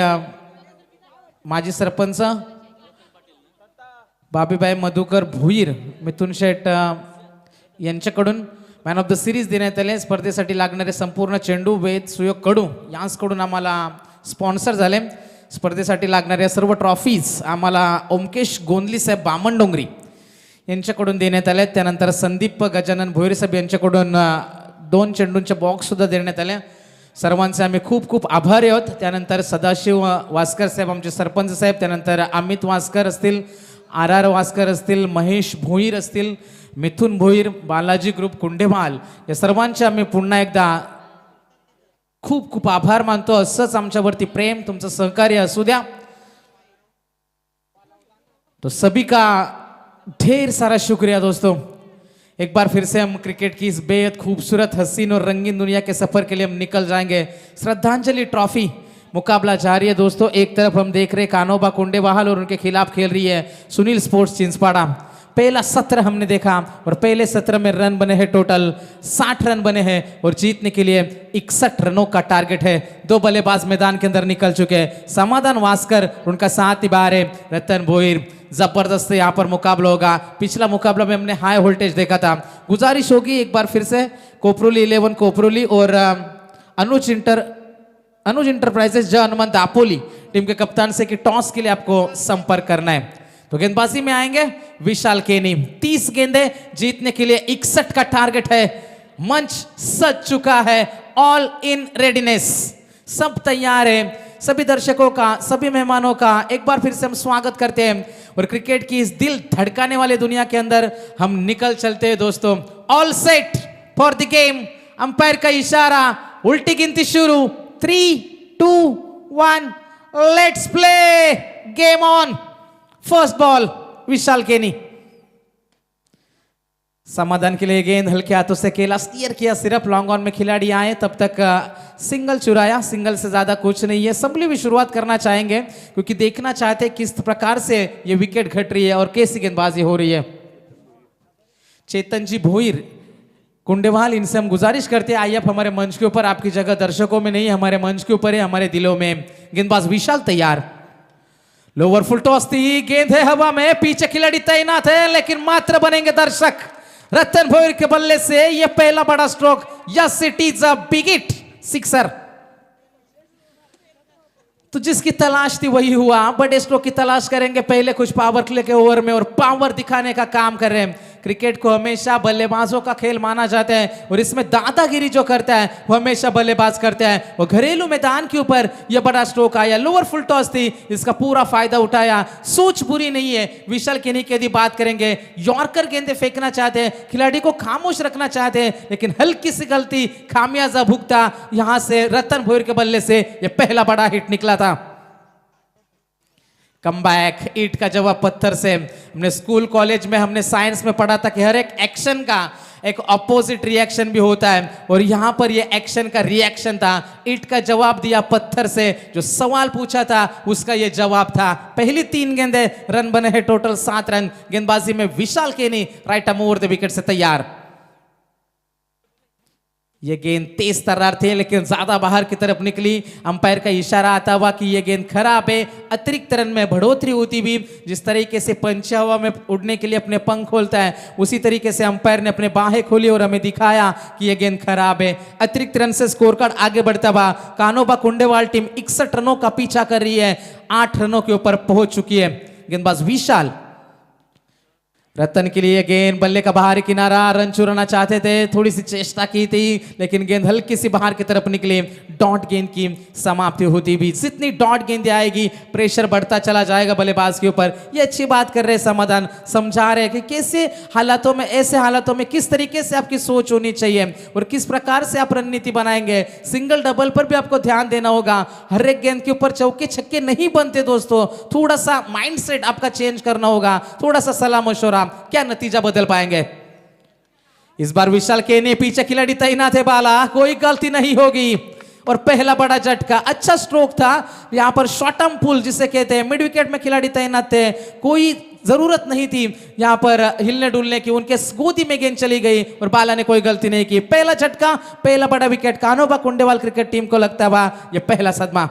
माजी सरपंच बाबीबाई मधुकर भुईर, मिथुन शेठ यांच्याकडून मॅन ऑफ द सिरीज देण्यात आले. स्पर्धेसाठी लागणारे संपूर्ण चेंडू, वेद, सुयोग कडू यांकडून आम्हाला स्पॉन्सर झाले. स्पर्धेसाठी लागणाऱ्या सर्व ट्रॉफीज आम्हाला ओमकेश गोंदली साहेब बामणडोंगरी यांच्याकडून देण्यात आले. त्यानंतर संदीप गजानन भोईर साहेब यांच्याकडून 2 चेंडूंचे बॉक्स सुद्धा देण्यात आले. सर्वांचे आम्ही खूप खूप आभारी आहोत. त्यानंतर सदाशिव वासकर साहेब आमचे सरपंच साहेब, त्यानंतर अमित वासकर असतील, RR वासकर असतील, महेश भोईर असतील, मिथुन भोईर, बालाजी ग्रुप कुंडेमाल, या सर्वांचे आम्ही पुन्हा एकदा खूप खूप आभार मानतो. असंच आमच्यावरती प्रेम, तुमचं सहकार्य असू द्या. तो सभी का ढेर सारा शुक्रिया दोस्तों. एक बार फिर से हम क्रिकेट की इस बेहद खूबसूरत, हसीन और रंगीन दुनिया के सफर के लिए हम निकल जाएंगे. श्रद्धांजलि ट्रॉफी मुकाबला जारी है दोस्तों. एक तरफ हम देख रहे कानोबा कुंडेवाल और उनके खिलाफ खेल रही है सुनील स्पोर्ट्स चिंचपाड़ा. पहला सत्र हमने देखा और पहले सत्र में रन बने हैं टोटल 60 रन बने हैं और जीतने के लिए 61 रनों का टारगेट है. 2 बल्लेबाज मैदान के अंदर निकल चुके हैं. समाधान वास्कर, उनका साथ निभा रहे रतन भोईर. जबरदस्त यहाँ पर मुकाबला होगा. पिछला मुकाबला में हमने हाई वोल्टेज देखा था. गुजारिश होगी एक बार फिर से कोपरोली 11 कोपरोली और अनुज इंटरप्राइजेस जय हनुमान दापोली टीम के कप्तान से कि टॉस के लिए आपको संपर्क करना है. तो गेंदबाजी में आएंगे विशाल केनी. 30 गेंदे जीतने के लिए 61 का टारगेट है. मंच सज चुका है. ऑल इन रेडीनेस, सब तैयार है. सभी दर्शकों का, सभी मेहमानों का एक बार फिर से हम स्वागत करते हैं और क्रिकेट की इस दिल धड़काने वाले दुनिया के अंदर हम निकल चलते हैं दोस्तों. All set for the game. Umpire का इशारा, उल्टी गिनती शुरू. 3, 2, 1, let's play. Game on. First ball Vishal Keni. समाधान के लिए गेंद हल्के हाथों से खेला, स्टीयर किया सिर्फ. लॉन्ग ऑन में खिलाड़ी आए, तब तक सिंगल चुराया. सिंगल से ज्यादा कुछ नहीं है. संभली भी शुरुआत करना चाहेंगे क्योंकि देखना चाहते हैं किस प्रकार से ये विकेट घट रही है और कैसी गेंदबाजी हो रही है. चेतन जी भोईर कुंडेवाल, इनसे हम गुजारिश करते हैं आइए आप हमारे मंच के ऊपर. आपकी जगह दर्शकों में नहीं, हमारे मंच के ऊपर है, हमारे दिलों में. गेंदबाज विशाल तैयार. लोअर फुल टॉस थी, गेंद है हवा में, पीछे खिलाड़ी तैनात है लेकिन मात्र बनेंगे दर्शक. रतन भोईर के बल्ले से यह पहला बड़ा stroke. Yes, it is a big hit, sixer. तो जिसकी तलाश थी वही हुआ. बड़े स्ट्रोक की तलाश करेंगे पहले कुछ पावर प्ले के ओवर में और पावर दिखाने का काम कर रहे हैं. क्रिकेट को हमेशा बल्लेबाजों का खेल माना जाता है और इसमें दादागिरी जो करता है वो हमेशा बल्लेबाज करता है. और घरेलू मैदान के ऊपर यह बड़ा स्ट्रोक आया. लोअर फुल टॉस थी, इसका पूरा फायदा उठाया. सोच बुरी नहीं है. विशाल केनी की यदि बात करेंगे, यॉर्कर गेंदे फेंकना चाहते हैं, खिलाड़ी को खामोश रखना चाहते हैं, लेकिन हल्की सी गलती खामियाजा भुगता. यहां से रतन भोईर के बल्ले से यह पहला बड़ा हिट निकला था. कमबैक, ईट का जवाब पत्थर से. हमने स्कूल कॉलेज में हमने साइंस में पढ़ा था कि हर एक एक्शन का एक ऑपोजिट रिएक्शन भी होता है और यहां पर ये एक्शन का रिएक्शन था. ईट का जवाब दिया पत्थर से. जो सवाल पूछा था उसका ये जवाब था. पहली 3 गेंदे, रन बने हैं टोटल 7 रन. गेंदबाजी में विशाल केनी right arm over the wicket से तैयार. ये गेंद तेज तर्रार थे लेकिन ज्यादा बाहर की तरफ निकली. अंपायर का इशारा आता हुआ कि ये गेंद खराब है. अतिरिक्त रन में बढ़ोतरी होती भी. जिस तरीके से पंच हवा में उड़ने के लिए अपने पंख खोलता है उसी तरीके से अंपायर ने अपने बाहें खोली और हमें दिखाया कि ये गेंद खराब है. अतिरिक्त रन से स्कोर कार्ड आगे बढ़ता हुआ. कानोबा कुंडेवाल टीम 61 रनों का पीछा कर रही है. 8 रनों के ऊपर पहुंच चुकी है. गेंदबाज विशाल. रतन के लिए गेंद बल्ले का बाहरी किनारा. रन चुराना चाहते थे, थोड़ी सी चेष्टा की थी लेकिन गेंद हल्की सी बाहर की तरफ निकली. डॉट गेंद की समाप्ति होती भी. जितनी डॉट गेंद आएगी प्रेशर बढ़ता चला जाएगा बल्लेबाज के ऊपर. ये अच्छी बात कर रहे हैं समाधान. समझा रहे हैं कि कैसे हालातों में, ऐसे हालातों में किस तरीके से आपकी सोच होनी चाहिए और किस प्रकार से आप रणनीति बनाएंगे. सिंगल डबल पर भी आपको ध्यान देना होगा. हर एक गेंद के ऊपर चौके छक्के नहीं बनते दोस्तों. थोड़ा सा माइंडसेट आपका चेंज करना होगा. थोड़ा सा सलाह मशवरा, क्या नतीजा बदल पाएंगे. इस बार विशाल केनी, पीछे खिलाड़ी तैनात है. बाला, कोई गलती नहीं होगी और पहला बड़ा झटका, अच्छा स्ट्रोक था यहाँ पर, शॉर्ट आर्म पुल जिसे कहते हैं। मिड विकेट में खिलाड़ी तैनात थे, कोई जरूरत नहीं थी यहाँ पर हिलने डुलने की, उनके गोदी में गेंद चली गई और बाला ने कोई गलती नहीं की। पहला झटका, पहला बड़ा विकेट, कान्होबा कुंडेवाल क्रिकेट टीम को लगता हुआ यह पहला सदमा।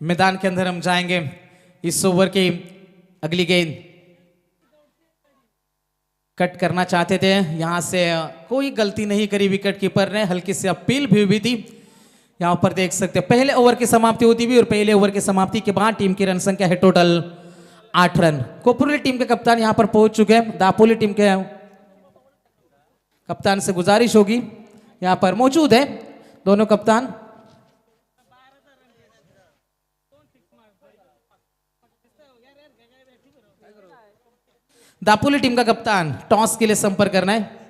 मैदान के अंदर हम जाएंगे। इस ओवर की अगली गेंद कट करना चाहते थे, यहां से कोई गलती नहीं करी विकेट कीपर ने, हल्की सी अपील भी हुई थी। यहां पर देख सकते हैं पहले ओवर की समाप्ति होती हुई और पहले ओवर की समाप्ति के बाद टीम की रन संख्या है टोटल 8 रन। कोपरोली टीम के कप्तान यहां पर पहुंच चुके हैं। दापोली टीम के कप्तान से गुजारिश होगी, यहां पर मौजूद है दोनों कप्तान। दापोली टीम का कप्तान टॉस के लिए संपर्क करना है।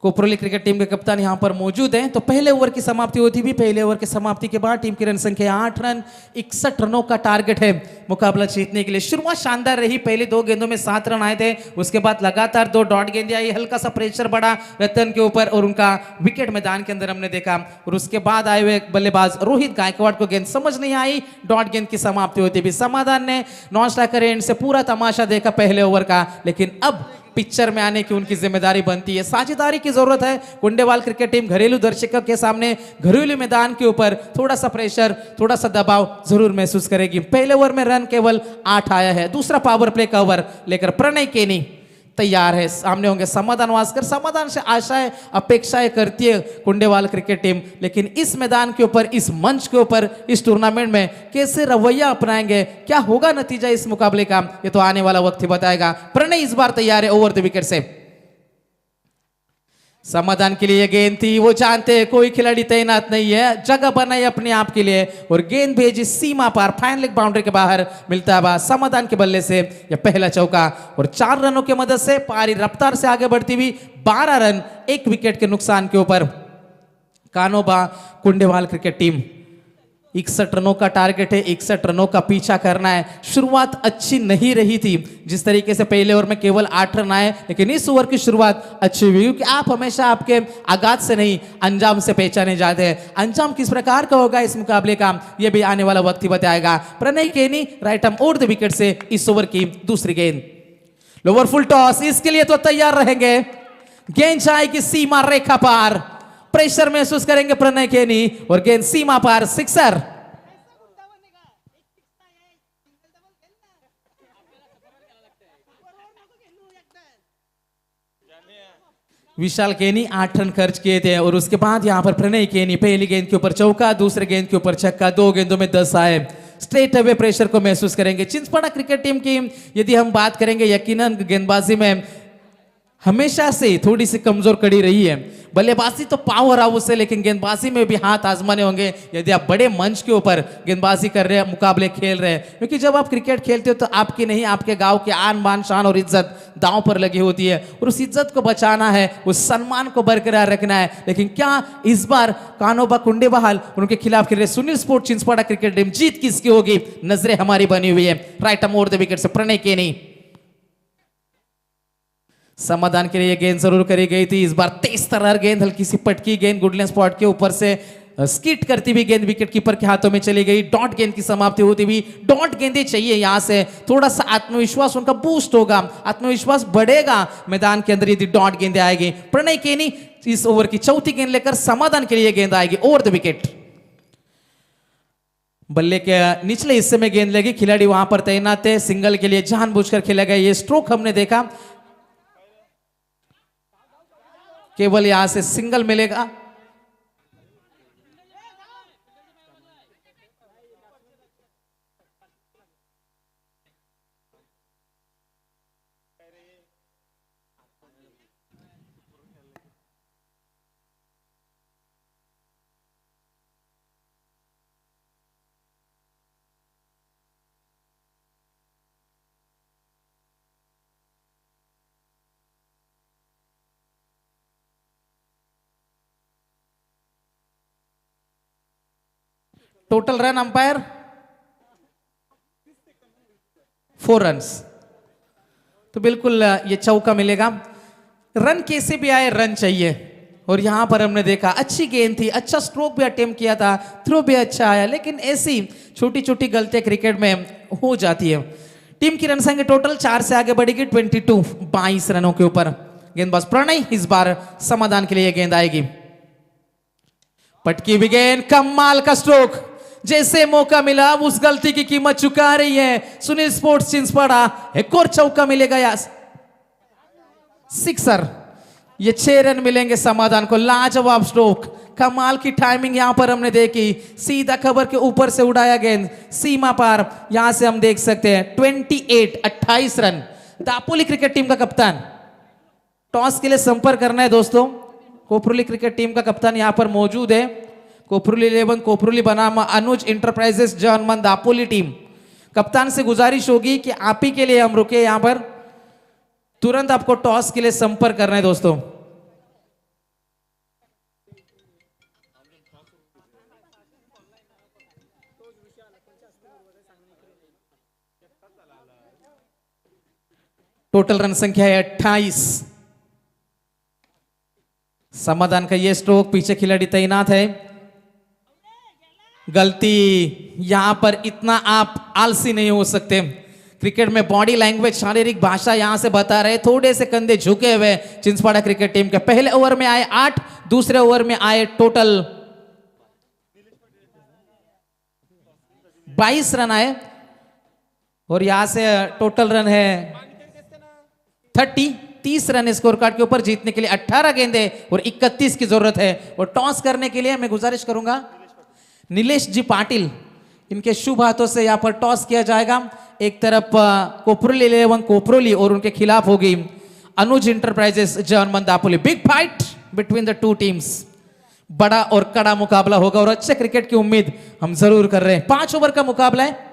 कोपरोली क्रिकेट टीम के कप्तान यहां पर मौजूद हैं। तो पहले ओवर की समाप्ति होती भी, पहले ओवर की समाप्ति के बाद टीम की रन संख्या 8 रन, 61 रनों का टारगेट है मुकाबला जीतने के लिए। शुरुआत शानदार रही, पहले 2 गेंदों में 7 रन आए थे, उसके बाद लगातार 2 डॉट गेंदें आई, हल्का सा प्रेशर बढ़ा रतन के ऊपर और उनका विकेट मैदान के अंदर हमने देखा। और उसके बाद आए हुए बल्लेबाज रोहित गायकवाड़ को गेंद समझ नहीं आई, डॉट गेंद की समाप्ति होती भी। समाधान ने नॉन स्ट्राइकर एंड से पूरा तमाशा देखा पहले ओवर का, लेकिन अब पिक्चर में आने की उनकी जिम्मेदारी बनती है। साझेदारी की जरूरत है। कुंडेवाल क्रिकेट टीम घरेलू दर्शकों के सामने घरेलू मैदान के ऊपर थोड़ा सा प्रेशर, थोड़ा सा दबाव जरूर महसूस करेगी। पहले ओवर में रन केवल 8 आया है। दूसरा पावर प्ले का ओवर लेकर प्रणय केनी तैयार है। सामने होंगे समाधान वास्कर। समाधान से आशाएं अपेक्षाएं करती है कुंडेवाल क्रिकेट टीम, लेकिन इस मैदान के ऊपर, इस मंच के ऊपर, इस टूर्नामेंट में कैसे रवैया अपनाएंगे, क्या होगा नतीजा इस मुकाबले का, ये तो आने वाला वक्त ही बताएगा। प्रणय इस बार तैयार है ओवर द विकेट से। समाधान के लिए गेंद थी, वो जानते हैं कोई खिलाड़ी तैनात नहीं है, जगह बनाई अपने आप के लिए और गेंद भेजी सीमा पार, फाइन लेग बाउंड्री के बाहर मिलता है। समाधान के बल्ले से यह पहला चौका और 4 रनों की मदद से पारी रफ्तार से आगे बढ़ती हुई 12 रन 1 विकेट के नुकसान के ऊपर कान्होबा कुंडेवाल क्रिकेट टीम। 61 रनों का टारगेट है, 61 रनों का पीछा करना है। शुरुआत अच्छी नहीं रही थी, जिस तरीके से पहले ओवर में केवल 8 रन आए, लेकिन इस ओवर की शुरुआत अच्छी हुई, क्योंकि आप हमेशा आपके आगाज से नहीं अंजाम से पहचाने जाते हैं। अंजाम किस प्रकार का होगा इस मुकाबले का, यह भी आने वाला वक्त ही बताएगा। प्रणय केनी right arm over the wicket से इस ओवर की दूसरी गेंद। लोअर फुल टॉस, इसके लिए तो तैयार रहेंगे। गेंद जाएगी सीमा रेखा पार, प्रेशर महसूस करेंगे प्रणय केनी और गेंद सीमा पार, सिक्सर। विशाल केनी 8 रन खर्च किए थे और उसके बाद यहां पर प्रणय केनी पहली गेंद के ऊपर चौका, दूसरे गेंद के ऊपर छक्का, 2 गेंदों में 10 आए। स्ट्रेट अवे प्रेशर को महसूस करेंगे। चिंचपाड़ा क्रिकेट टीम की यदि हम बात करेंगे, यकीनन गेंदबाजी में हमेशा से थोड़ी सी कमजोर कड़ी रही है। बल्लेबाजी तो पावर हाउस है, लेकिन गेंदबाजी में भी हाथ आजमाने होंगे यदि आप बड़े मंच के ऊपर गेंदबाजी कर रहे हैं, मुकाबले खेल रहे हैं। क्योंकि जब आप क्रिकेट खेलते हो तो आपकी नहीं, आपके गांव के आन बान शान और इज्जत दांव पर लगी होती है और उस इज्जत को बचाना है, उस सम्मान को बरकरार रखना है। लेकिन क्या इस बार कान्होबा कुंडेवाल उनके खिलाफ खेल रहे Sunil sport Chinchpada cricket team, जीत किसकी होगी, नजरें हमारी बनी हुई है। Right arm over the wicket से प्रणय केनी। समाधान के लिए गेंद जरूर करी गई थी, इस बार तेज तर्रार गेंद, हल्की सी पटकी गेंद गुडलैंड स्पॉट के ऊपर से स्किट करती हुई गेंद विकेट कीपर के हाथों में चली गई। डॉट गेंद की समाप्ति होती हुई, डॉट गेंदें चाहिए, यहां से थोड़ा सा आत्मविश्वास उनका बूस्ट होगा, आत्मविश्वास बढ़ेगा मैदान के अंदर यदि डॉट गेंदें आएगी। प्रणय केनी इस ओवर की चौथी गेंद लेकर समाधान के लिए गेंद आएगी ओवर द विकेट। बल्ले के निचले हिस्से में गेंद लगी, खिलाड़ी वहां पर तैनात है, सिंगल के लिए जानबूझकर खेला गया ये स्ट्रोक हमने देखा, केवल यहां से सिंगल मिलेगा। Total run umpire 4 runs. तो बिल्कुल ये चौका मिलेगा। रन कैसे भी आए रन चाहिए। और यहां पर हमने देखा अच्छी गेंद थी, अच्छा स्ट्रोक भी अटेम्प्ट किया था, थ्रो भी अच्छा आया, लेकिन ऐसी छोटी छोटी गलतियां क्रिकेट में हो जाती है। टीम की रन संख्या टोटल 4 से आगे बढ़ेगी 22 रनों के ऊपर। गेंदबाज प्रणय इस बार समाधान के लिए गेंद आएगी। पटकी भी गेंद, कमाल का स्ट्रोक, जैसे मौका मिला उस गलती की कीमत चुका रही है सुनील स्पोर्ट्स चिंचपाड़ा। एक और चौका मिलेगा या सिक्सर। ये 6 रन मिलेंगे समाधान को। लाजवाब स्ट्रोक, कमाल की टाइमिंग यहां पर हमने देखी, सीधा खबर के ऊपर से उड़ाया गेंद सीमा पार। यहां से हम देख सकते हैं 28 रन। दापोली क्रिकेट टीम का कप्तान टॉस के लिए संपर्क करना है दोस्तों। कोपरुली क्रिकेट टीम का कप्तान यहां पर मौजूद है। कोपरुली 11 कोपरुली बनाम अनुज इंटरप्राइजेस जर्मन दापोली टीम। कप्तान से गुजारिश होगी कि आप ही के लिए हम रुके यहां पर, तुरंत आपको टॉस के लिए संपर्क करना है दोस्तों। टोटल रन संख्या है 28। समाधान का ये स्ट्रोक, पीछे खिलाड़ी तैनात है। गलती, यहां पर इतना आप आलसी नहीं हो सकते। क्रिकेट में बॉडी लैंग्वेज, शारीरिक भाषा यहां से बता रहे, थोड़े से कंधे झुके हुए चिंचपाड़ा क्रिकेट टीम के। पहले ओवर में आए 8, दूसरे ओवर में आए टोटल 22 रन आए। और यहां से टोटल रन है 30 रन स्कोर कार्ड के ऊपर। जीतने के लिए 18 गेंदे और 31 की जरूरत है। और टॉस करने के लिए मैं गुजारिश करूंगा नीलेश जी पाटिल, इनके शुभ हाथों से यहां पर टॉस किया जाएगा। एक तरफ कोपरुली 11 कोपरुली और उनके खिलाफ होगी Anuj enterprises German Dapoli. Big fight between the two teams. बड़ा और कड़ा मुकाबला होगा और अच्छे क्रिकेट की उम्मीद हम जरूर कर रहे हैं। 5 ओवर का मुकाबला है।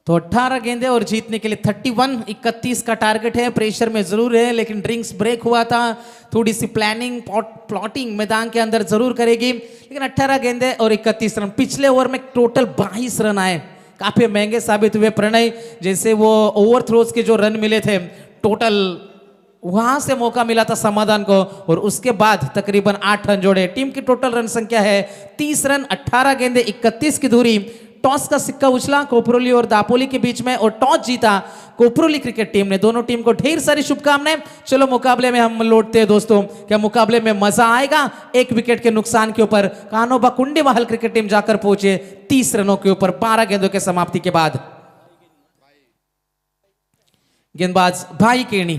तो 18 गेंदे और जीतने के लिए 31 का टारगेट है। प्रेशर में जरूर है, लेकिन ड्रिंक्स ब्रेक हुआ था, थोड़ी सी प्लानिंग प्लॉटिंग मैदान के अंदर जरूर करेगी। लेकिन 18 गेंदे और 31 रन। पिछले ओवर में टोटल 22 रन आए, काफी महंगे साबित हुए। प्रणय जैसे वो ओवर थ्रोज के जो रन मिले थे टोटल, वहां से मौका मिला था समाधान को और उसके बाद तकरीबन 8 रन जोड़े। टीम की टोटल रन संख्या है 30 रन, 18 गेंदे, 31 की दूरी। टॉस का सिक्का उछला कोपरुली और दापोली के बीच में और टॉस जीता कोपरुली क्रिकेट टीम ने। दोनों टीम को ढेर सारी शुभकामनाएं। चलो मुकाबले में हम लौटते हैं दोस्तों। क्या मुकाबले में मजा आएगा? 1 विकेट के नुकसान के ऊपर कानोबा कुंडी महल क्रिकेट टीम जाकर पहुंचे 30 रनों के ऊपर 12 गेंदों के समाप्ति के बाद। गेंदबाज भाई केणी।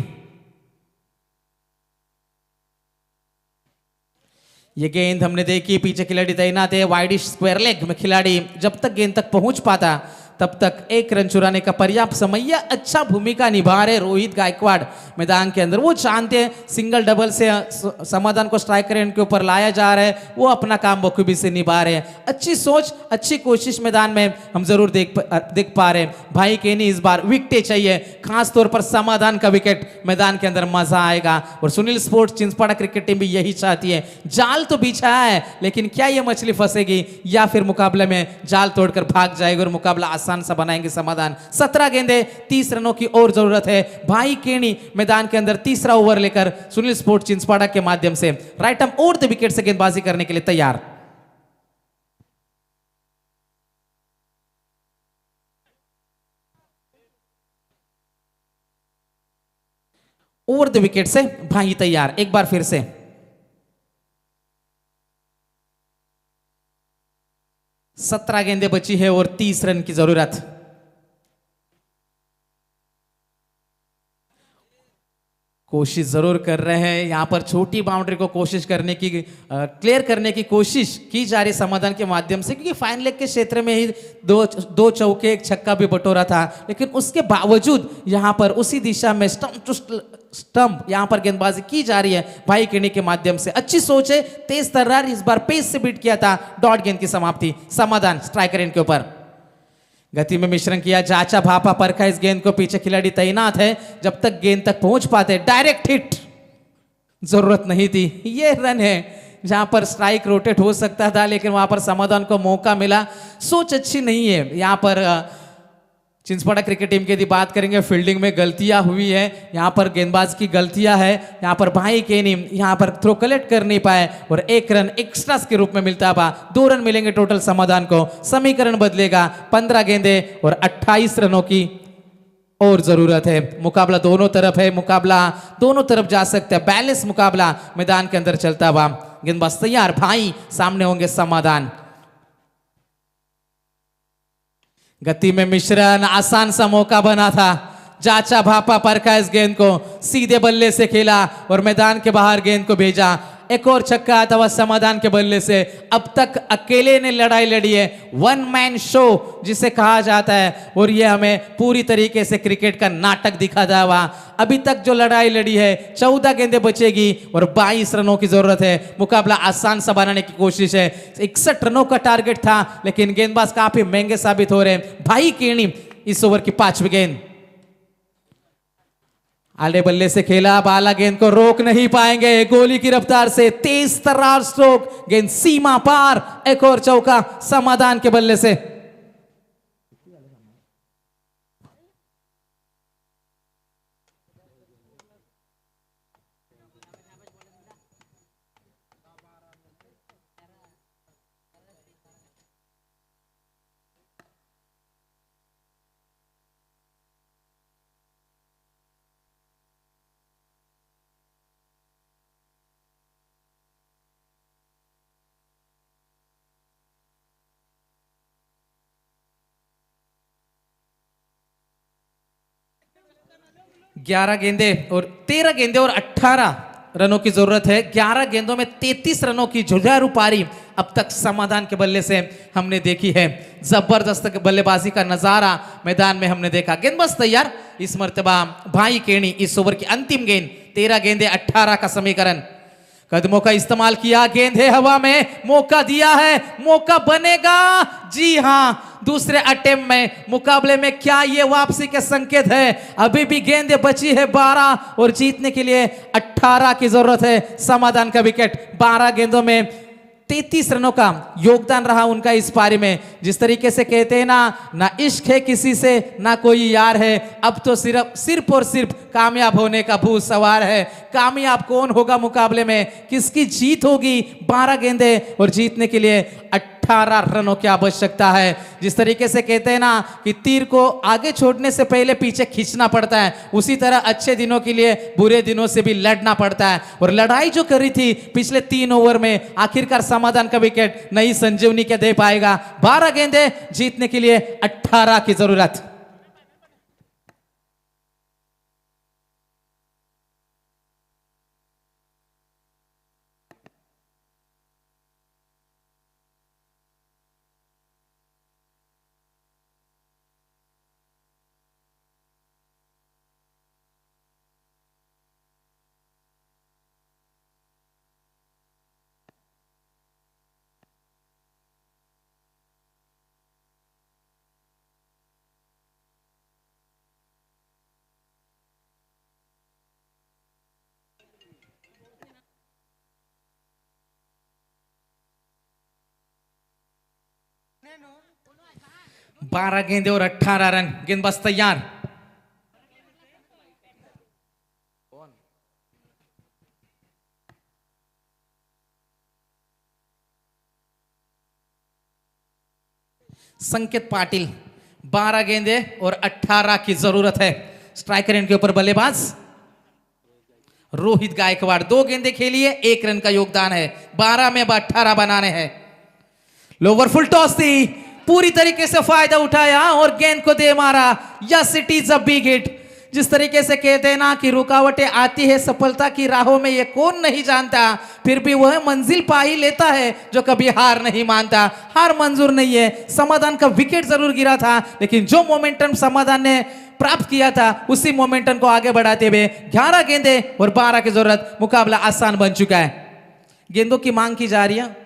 ये गेंद हमने देखी, पीछे खिलाड़ी तैनात है। वाइडिश स्क्वायर लेग में खिलाड़ी जब तक गेंद तक पहुंच पाता तब तक 1 रन चुराने का पर्याप्त समय या अच्छा भूमिका निभा रहे रोहित गायकवाड़ मैदान के अंदर। वो जानते हैं सिंगल डबल से समाधान को स्ट्राइक रेट के ऊपर लाया जा रहा है, वो अपना काम बखूबी से निभा रहे हैं। अच्छी सोच, अच्छी कोशिश मैदान में हम जरूर देख पा रहे हैं। भाई केनी इस बार विकेटें चाहिए, खास तौर पर समाधान का विकेट। मैदान के अंदर मजा आएगा और Sunil sports Chinchpada cricket team भी यही चाहती है। जाल तो बिछा है, लेकिन क्या ये मछली फंसेगी या फिर मुकाबले में जाल तोड़कर भाग जाएगी और मुकाबला आसान सा बनाएंगे समाधान। 17 गेंदे 30 रनों की और जरूरत है। भाई केनी मैदान के अंदर तीसरा ओवर लेकर सुनील स्पोर्ट्स चिंचपाड़ा के माध्यम से राइट आर्म और द विकेट से गेंदबाजी करने के लिए तैयार। ओवर द विकेट से भाई तैयार। एक बार फिर से 17 गेंदें बची है और 30 रन की जरूरत। कोशिश जरूर कर रहे हैं यहाँ पर, छोटी बाउंड्री को कोशिश करने की, क्लियर करने की कोशिश की जा रही समाधान के माध्यम से, क्योंकि फाइन लेग के क्षेत्र में ही दो चौके एक छक्का भी बटोरा था, लेकिन उसके बावजूद यहाँ पर उसी दिशा में स्टंप टू स्टंप यहाँ पर गेंदबाजी की जा रही है भाई केनी के माध्यम से। अच्छी सोच है, तेज तर्रार, इस बार पेस से बीट किया था, डॉट गेंद की समाप्ति। समाधान स्ट्राइकर एंड के ऊपर गति में मिश्रण किया, जाचा भापा परखा इस गेंद को, पीछे खिलाड़ी तैनात है, जब तक गेंद तक पहुंच पाते डायरेक्ट हिट, जरूरत नहीं थी। ये रन है जहां पर स्ट्राइक रोटेट हो सकता था, लेकिन वहां पर समाधान को मौका मिला। सोच अच्छी नहीं है यहां पर। चिंचपाड़ा क्रिकेट टीम की यदि बात करेंगे, फील्डिंग में गलतियां हुई है, यहाँ पर गेंदबाज की गलतियां है, यहाँ पर भाई केनी यहाँ पर थ्रो कलेक्ट कर नहीं पाए और एक रन एक्स्ट्रास के रूप में मिलता हुआ 2 रन मिलेंगे टोटल समाधान को। समीकरण बदलेगा, 15 गेंदें और 28 रनों की और जरूरत है। मुकाबला दोनों तरफ है, मुकाबला दोनों तरफ जा सकता है, बैलेंस मुकाबला मैदान के अंदर चलता हुआ। गेंदबाज तैयार, भाई सामने होंगे समाधान। गति में मिश्रण, आसान सा मौका बना था, जाचा भापा परखा इस गेंद को, सीधे बल्ले से खेला और मैदान के बाहर गेंद को भेजा। एक और छक्का आता हुआ समाधान के बल्ले से। अब तक अकेले ने लड़ाई लड़ी है, वन मैन शो जिसे कहा जाता है, और ये हमें पूरी तरीके से क्रिकेट का नाटक दिखाता हुआ। अभी तक जो लड़ाई लड़ी है, 14 गेंदें बचेगी और 22 रनों की जरूरत है। मुकाबला आसान सा बनाने की कोशिश है, 61 रनों का टारगेट था, लेकिन गेंदबाज काफी महंगे साबित हो रहे हैं। भाई केनी इस ओवर की 5वीं गेंद, आले बल्ले से खेला, बाला गेंद को रोक नहीं पाएंगे, गोली की रफ्तार से तेज तर्रार स्ट्रोक, गेंद सीमा पार, एक और चौका समाधान के बल्ले से। ग्यारह गेंदें और 13 गेंदें और 18 रनों की जरूरत है। 11 गेंदों में 33 रनों की जुझारू पारी अब तक समाधान के बल्ले से हमने देखी है। जबरदस्त बल्लेबाजी का नजारा मैदान में हमने देखा। गेंदबाज तैयार, इस मर्तबा भाई केनी इस ओवर की अंतिम गेंद, 13 गेंदें 18 का समीकरण। कदमों का इस्तेमाल किया, गेंद है हवा में, मौका दिया है, मौका बनेगा, जी हां, दूसरे अटेम्प्ट में। मुकाबले में क्या ये वापसी के संकेत है? अभी भी गेंदें बची है 12 और जीतने के लिए 18 की जरूरत है। समाधान का विकेट, 12 गेंदों में 33 रनों का योगदान रहा उनका इस पारी में। जिस तरीके से कहते हैं ना इश्क है किसी से ना कोई यार है, अब तो सिर्फ और सिर्फ कामयाब होने का भूत सवार है। कामयाब कौन होगा मुकाबले में, किसकी जीत होगी? 12 गेंदें और जीतने के लिए 18 रनों की आवश्यकता है। जिस तरीके से कहते हैं ना कि तीर को आगे छोड़ने से पहले पीछे खींचना पड़ता है, उसी तरह अच्छे दिनों के लिए बुरे दिनों से भी लड़ना पड़ता है। और लड़ाई जो करी थी पिछले 3 ओवर में, आखिरकार समाधान का विकेट नई संजीवनी क्या दे पाएगा। 12 गेंदें, जीतने के लिए 18 की जरूरत। बारह गेंदे और 18 रन। गेंदबाज तैयार, संकेत पाटिल। 12 गेंदे और 18 की जरूरत है। स्ट्राइकर एंड के ऊपर बल्लेबाज रोहित गायकवाड़ 2 गेंदे खेलिए 1 रन का योगदान है, 12 में अब 18 बनाने हैं। लोवर फुल टॉस थी, पूरी तरीके से फायदा उठाया और गेंद को दे मारा। Yes it is a big hit. जिस तरीके से कहते हैं ना कि रुकावटें आती है सफलता की राहों में, ये कौन नहीं जानता, फिर भी वह मंजिल पा ही लेता है जो कभी हार नहीं मानता। हार मंजूर नहीं है। समाधान का विकेट जरूर गिरा था, लेकिन जो मोमेंटम समाधान ने प्राप्त किया था उसी मोमेंटम को आगे बढ़ाते हुए 11 गेंदे और 12 की जरूरत, मुकाबला आसान बन चुका है। गेंदों की मांग की जा रही है।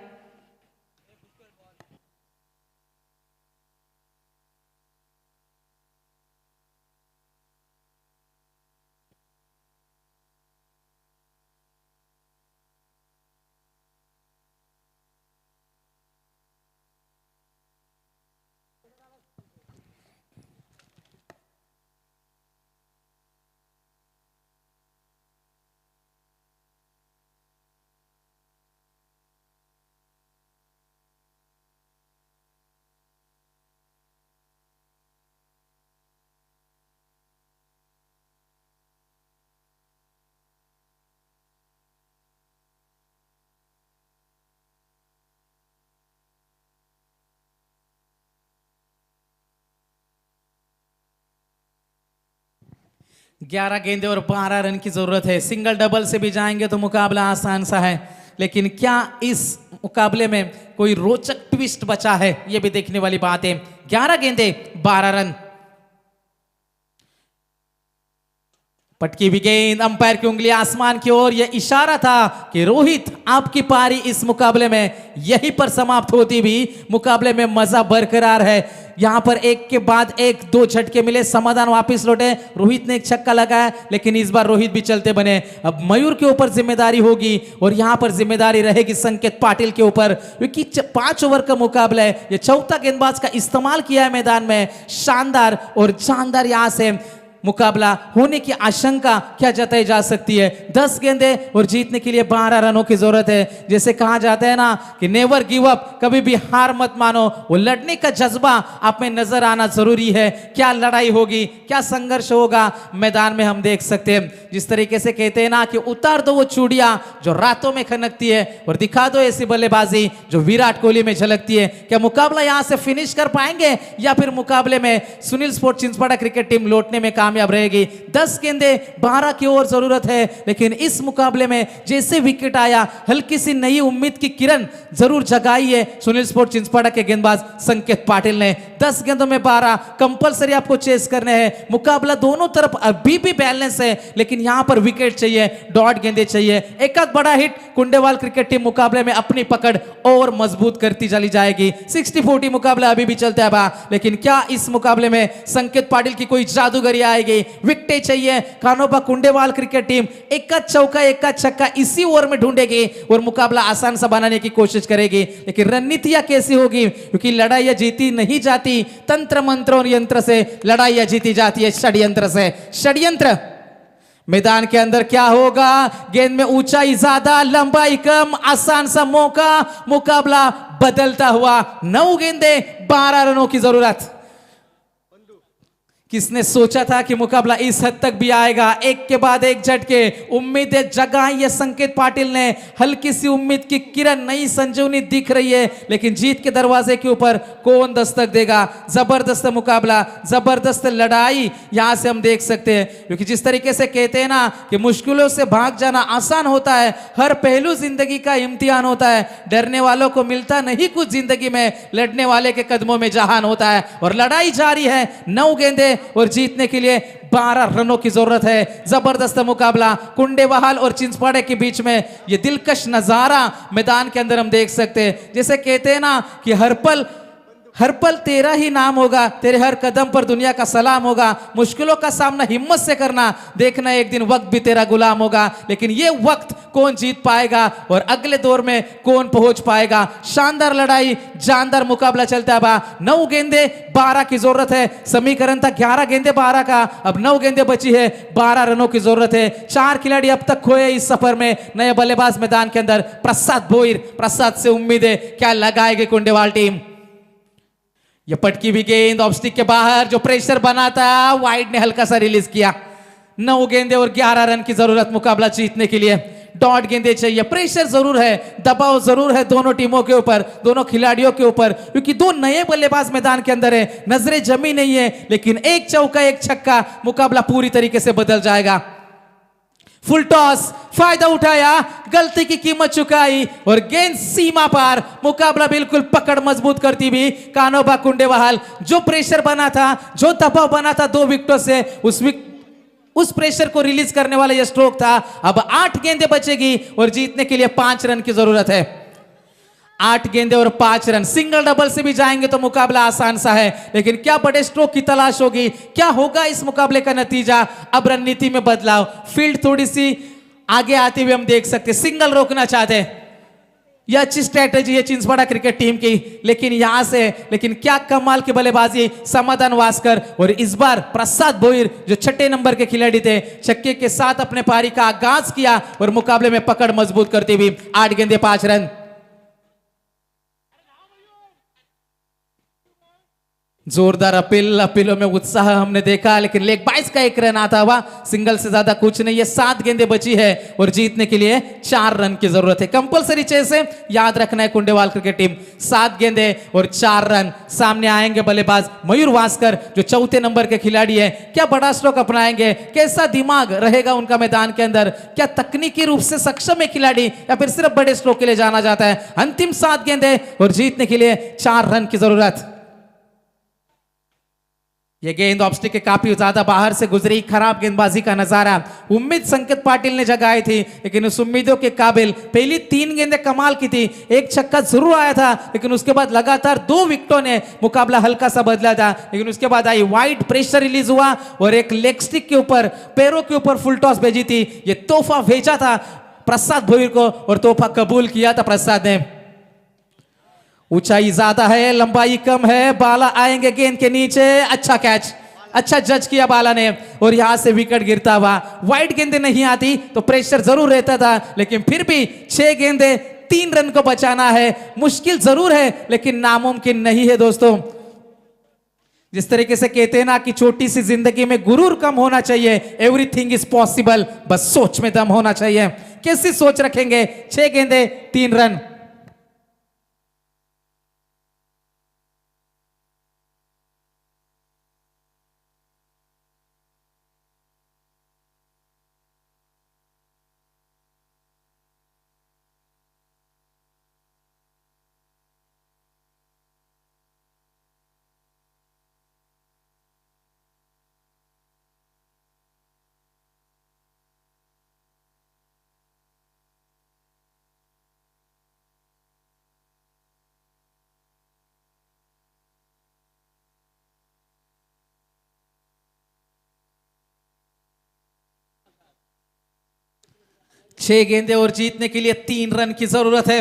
ग्यारह गेंदे और 12 रन की जरूरत है। सिंगल डबल से भी जाएंगे तो मुकाबला आसान सा है, लेकिन क्या इस मुकाबले में कोई रोचक ट्विस्ट बचा है, यह भी देखने वाली बात है। 11 गेंदे 12 रन। पटकी हुई गेंद, अंपायर की उंगली आसमान की ओर, यह इशारा था कि रोहित आपकी पारी इस मुकाबले में यहीं पर समाप्त होती भी मुकाबले में मजा बरकरार है। यहां पर एक के बाद एक 2 झटके मिले, समाधान वापस लौटे। रोहित ने एक छक्का लगाया, लेकिन इस बार रोहित भी चलते बने। अब मयूर के ऊपर जिम्मेदारी होगी और यहां पर जिम्मेदारी रहेगी संकेत पाटिल के ऊपर, क्योंकि 5 ओवर का मुकाबला है। यह चौथा गेंदबाज का इस्तेमाल किया है मैदान में, शानदार और जानदार यहां से मुकाबला होने की आशंका क्या जताई जा सकती है। 10 गेंदे और जीतने के लिए 12 रनों की जरूरत है। जैसे कहा जाता है ना कि नेवर गिव अप, कभी भी हार मत मानो। वो लड़ने का जज्बा आप में नजर आना जरूरी है। क्या लड़ाई होगी, क्या संघर्ष होगा, मैदान में हम देख सकते हैं। जिस तरीके से कहते हैं ना कि उतार दो वो चूड़ियां जो रातों में खनकती है और दिखा दो ऐसी बल्लेबाजी जो विराट कोहली में झलकती है। क्या मुकाबला यहां से फिनिश कर पाएंगे या फिर मुकाबले में Sunil sports Chinchpada cricket team लौटने में कामयाब रहेगी। 10 गेंदे 12 की ओर जरूरत है, लेकिन इस मुकाबले में जैसे विकेट आया हल्की सी नई उम्मीद की किरण जरूर जगाई है सुनील स्पोर्ट्स चिंचपाड़ा के गेंदबाज संकेत पाटिल ने। 10 गेंदों में 12 कंपलसरी आपको चेस करने हैं। मुकाबला दोनों तरफ अभी भी बैलेंस है, लेकिन यहां पर विकेट चाहिए, डॉट गेंदे चाहिए। एक आध बड़ा हिट, कुंडेवाल क्रिकेट टीम मुकाबले में अपनी पकड़ और मजबूत करती चली जाएगी। 60-40 मुकाबला अभी भी चलता है, लेकिन क्या इस मुकाबले में संकेत पाटिल की कोई जादूगरी आएगी? विकेट चाहिए। कानोबा कुंडेवाल क्रिकेट टीम एक चौका एक छक्का इसी ओवर में ढूंढेगी और मुकाबला आसान सा बनाने की कोशिश करेगी। लेकिन रणनीतियां कैसी होगी, क्योंकि लड़ाइयां जीती नहीं जाती तंत्र मंत्र और यंत्र से, लड़ाइयां जीती जाती है षड्यंत्र से। षड्यंत्र मैदान के अंदर क्या होगा? गेंद में ऊंचाई ज्यादा, लंबाई कम, आसान सा मौका, मुकाबला बदलता हुआ। 9 गेंदे 12 रनों की जरूरत। किसने सोचा था कि मुकाबला इस हद तक भी आएगा? एक के बाद एक झटके, उम्मीदें जगाई है संकेत पाटिल ने। हल्की सी उम्मीद की किरण, नई संजीवनी दिख रही है, लेकिन जीत के दरवाजे के ऊपर कौन दस्तक देगा? जबरदस्त मुकाबला, जबरदस्त लड़ाई यहां से हम देख सकते हैं। क्योंकि जिस तरीके से कहते हैं ना कि मुश्किलों से भाग जाना आसान होता है, हर पहलू जिंदगी का इम्तिहान होता है। डरने वालों को मिलता नहीं कुछ जिंदगी में, लड़ने वाले के कदमों में जहान होता है। और लड़ाई जारी है। 9 गेंदे और जीतने के लिए 12 रनों की जरूरत है। जबरदस्त मुकाबला कुंडेवाल और चिंचपाड़े के बीच में, यह दिलकश नजारा मैदान के अंदर हम देख सकते हैं। जैसे कहते हैं ना कि हर पल तेरा ही नाम होगा, तेरे हर कदम पर दुनिया का सलाम होगा। मुश्किलों का सामना हिम्मत से करना, देखना एक दिन वक्त भी तेरा गुलाम होगा। लेकिन ये वक्त कौन जीत पाएगा और अगले दौर में कौन पहुंच पाएगा? शानदार लड़ाई, जानदार मुकाबला चलता है। 9 गेंदे 12 की जरूरत है। समीकरण था 11 गेंदे 12 का, अब 9 गेंदे बची है, 12 रनों की जरूरत है। 4 खिलाड़ी अब तक खोए इस सफर में। नए बल्लेबाज मैदान के अंदर प्रसाद भोईर। प्रसाद से उम्मीद है क्या लगाएगी कुंडेवाल टीम? यह पटकी भी गेंद ऑफ स्टिक के बाहर, जो प्रेशर बना था वाइड ने हल्का सा रिलीज किया। 9 गेंदे और 11 रन की जरूरत मुकाबला जीतने के लिए। डॉट गेंदे चाहिए, प्रेशर जरूर है, दबाव जरूर है दोनों टीमों के ऊपर, दोनों खिलाड़ियों के ऊपर, क्योंकि दो नए बल्लेबाज मैदान के अंदर है, नजरें जमी नहीं है, लेकिन एक चौका एक छक्का मुकाबला पूरी तरीके से बदल जाएगा। फुल टॉस, फायदा उठाया, गलती की कीमत चुकाई और गेंद सीमा पार। मुकाबला बिल्कुल पकड़ मजबूत करती भी कानोबा कुंडेवाहाल। जो प्रेशर बना था, जो दबाव बना था 2 विकेटों से, उस प्रेशर को रिलीज करने वाला यह स्ट्रोक था। अब 8 गेंदें बचेगी और जीतने के लिए 5 रन की जरूरत है। 8 गेंदे और 5 रन, सिंगल डबल से भी जाएंगे तो मुकाबला आसान सा है, लेकिन क्या बड़े स्ट्रोक की तलाश होगी, क्या होगा इस मुकाबले का नतीजा। अब रणनीति में बदलाव, फील्ड थोड़ी सी आगे आते हुए हम देख सकते, सिंगल रोकना चाहते हैं, यह अच्छी स्ट्रैटेजी है चिंचवाड़ा क्रिकेट टीम की, लेकिन क्या कमाल की बल्लेबाजी समाधान वास्कर। और इस बार प्रसाद भोईर जो 6 नंबर के खिलाड़ी थे, छक्के के साथ अपने पारी का आगाज किया और मुकाबले में पकड़ मजबूत करती हुई 8 गेंदे 5 रन। जोरदार अपीलों में उत्साह हमने देखा, लेकिन लेग बाइस का 1 रन आता हुआ, सिंगल से ज्यादा कुछ नहीं है। 7 गेंदें बची है और जीतने के लिए 4 रन की जरूरत है। कंपलसरी चेस है, याद रखना है कुंडेवाल क्रिकेट टीम। 7 गेंदें और 4 रन। सामने आएंगे बल्लेबाज मयूर वास्कर जो 4 नंबर के खिलाड़ी है। क्या बड़ा स्ट्रोक अपनाएंगे, कैसा दिमाग रहेगा उनका मैदान के अंदर, क्या तकनीकी रूप से सक्षम है खिलाड़ी या फिर सिर्फ बड़े स्ट्रोक के लिए जाना जाता है। अंतिम 7 गेंदें और जीतने के लिए 4 रन की जरूरत। ये गेंद ऑब्स्टिक के काफी ज्यादा बाहर से गुजरी, खराब गेंदबाजी का नजारा। उम्मीद संकेत पाटिल ने जगाई थी, लेकिन उस उम्मीदों के काबिल पहली 3 गेंदें कमाल की थी। 1 छक्का जरूर आया था, लेकिन उसके बाद लगातार 2 विकेटों ने मुकाबला हल्का सा बदला था। लेकिन उसके बाद आई वाइड, प्रेशर रिलीज हुआ और एक लेग स्टिक के ऊपर, पैरों के ऊपर फुल टॉस भेजी थी। ये तोहफा भेजा था प्रसाद भोईर को और तोहफा कबूल किया था प्रसाद ने। ऊंचाई ज्यादा है, लंबाई कम है, बाला आएंगे गेंद के नीचे। अच्छा कैच, अच्छा जज किया बाला ने और यहां से विकेट गिरता हुआ। वाइड गेंदें नहीं आती तो प्रेशर जरूर रहता था, लेकिन फिर भी 6 गेंदें 3 रन को बचाना है। मुश्किल जरूर है, लेकिन नामुमकिन नहीं है दोस्तों। जिस तरीके से कहते हैं ना कि छोटी सी जिंदगी में गुरूर कम होना चाहिए, एवरीथिंग इज पॉसिबल, बस सोच में दम होना चाहिए। कैसी सोच रखेंगे। 6 गेंदें 3 रन। छह गेंदें और जीतने के लिए 3 रन की जरूरत है।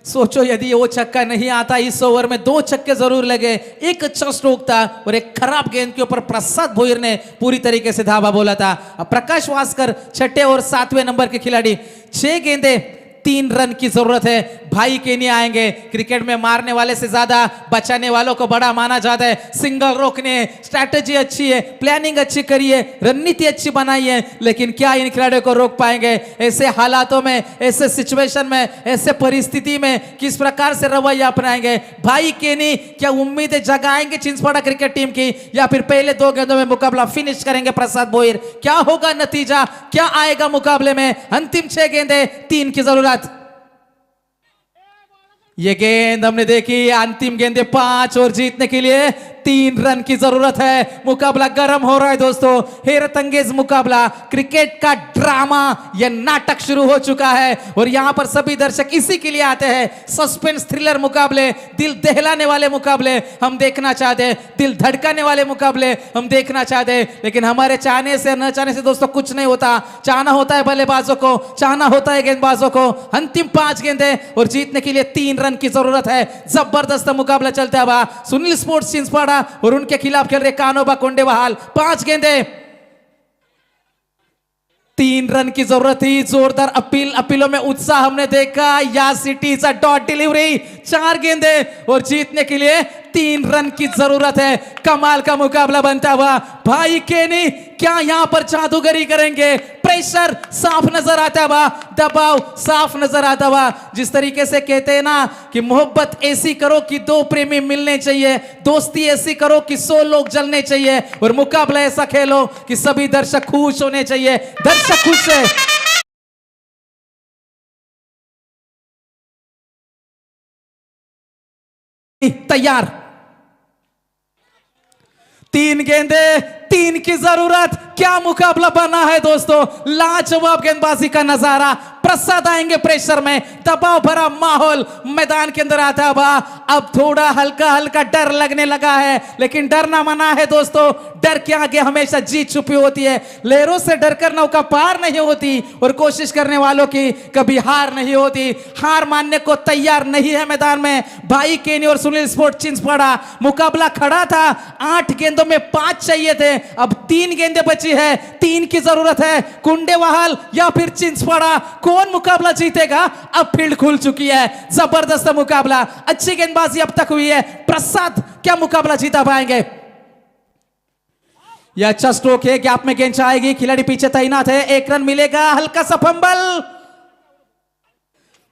सोचो यदि वो छक्का नहीं आता, इस ओवर में 2 छक्के जरूर लगे। एक अच्छा स्ट्रोक था और एक खराब गेंद के ऊपर प्रसाद भोईर ने पूरी तरीके से धावा बोला था। अब प्रकाश वास्कर 6 और 7वें नंबर के खिलाड़ी। 6 गेंदें 3 रन की जरूरत है। भाई केनी आएंगे। क्रिकेट में मारने वाले से ज्यादा बचाने वालों को बड़ा माना जाता है। सिंगल रोकने, स्ट्रैटेजी अच्छी है, प्लानिंग अच्छी करी है, रणनीति अच्छी बनाई है, लेकिन क्या इन खिलाड़ियों को रोक पाएंगे ऐसे हालातों में, ऐसे सिचुएशन में, ऐसे परिस्थिति में किस प्रकार से रवैया अपनाएंगे भाई केनी। क्या उम्मीदें जगाएंगे चिंचवाड़ा क्रिकेट टीम की या फिर पहले 2 गेंदों में मुकाबला फिनिश करेंगे प्रसाद भोईर। क्या होगा नतीजा, क्या आएगा मुकाबले में। अंतिम 6 गेंदें 3 की जरूरत। ये गेंद हमने देखी, अंतिम गेंदे 5 और जीतने के लिए 3 रन की जरूरत है। मुकाबला गर्म हो रहा है दोस्तों, हैरत अंगेज मुकाबला, क्रिकेट का ड्रामा, यह नाटक शुरू हो चुका है और यहां पर सभी दर्शक इसी के लिए आते हैं। सस्पेंस थ्रिलर मुकाबले, दिल दहलाने वाले मुकाबले हम देखना चाहते हैं, दिल धड़काने वाले मुकाबले हम देखना चाहते हैं। लेकिन हमारे चाहने से न चाहने से दोस्तों कुछ नहीं होता। चाहना होता है बल्लेबाजों को, चाहना होता है गेंदबाजों को। अंतिम 5 गेंदें और जीतने के लिए 3 रन की जरूरत है। जबरदस्त मुकाबला चलता हुआ सुनील स्पोर्ट्स चिंचवाड़ा और उनके खिलाफ खेल रहे कानोबा कुंडेवाहाल। 5 गेंदें 3 रन की जरूरत थी, जोरदार अपीलों में उत्साह हमने देखा। या सिटी सा डॉट डिलीवरी, 4 गेंदे और जीतने के लिए 3 रन की जरूरत है। कमाल का मुकाबला बनता हुआ भाई केनी क्या यहां पर जादूगरी करेंगे? प्रेशर साफ नजर आता हुआ, दबाव साफ नजर आता हुआ। जिस तरीके से कहते हैं ना कि मोहब्बत ऐसी करो कि 2 प्रेमी मिलने चाहिए, दोस्ती ऐसी करो कि 100 लोग जलने चाहिए, और मुकाबला ऐसा खेलो कि सभी दर्शक खुश होने चाहिए। दर्शक खुश है। तैयार, 3 गेंदे, 3 की जरूरत। क्या मुकाबला बना है दोस्तों, लाजवाब गेंदबाजी का नजारा। प्रसाद आएंगे प्रेशर में, दबाव भरा माहौल मैदान के अंदर आता हुआ। अब थोड़ा हल्का हल्का डर लगने लगा है, लेकिन डरना मना है दोस्तों। डर के आगे हमेशा जीत छुपी होती है। लहरों से डरकर नौका पार नहीं होती, और कोशिश करने वालों की कभी हार नहीं होती। हार मानने को तैयार नहीं है मैदान में भाई केनी और सुनील स्पोर्ट चिंचपाड़ा। मुकाबला खड़ा था, 8 गेंदों में 5 चाहिए थे, अब 3 गेंदें बची है, 3 की जरूरत है। कुंडेवाहाल या फिर चिंचपाड़ा, कौन मुकाबला जीतेगा? अब फील्ड खुल चुकी है, जबरदस्त मुकाबला, अच्छी गेंदबाजी अब तक हुई है। प्रसाद क्या मुकाबला जीता पाएंगे? यह अच्छा स्ट्रोक है, गैप में गेंद आएगी, खिलाड़ी पीछे तैनात है, 1 रन मिलेगा। हल्का सा फंबल,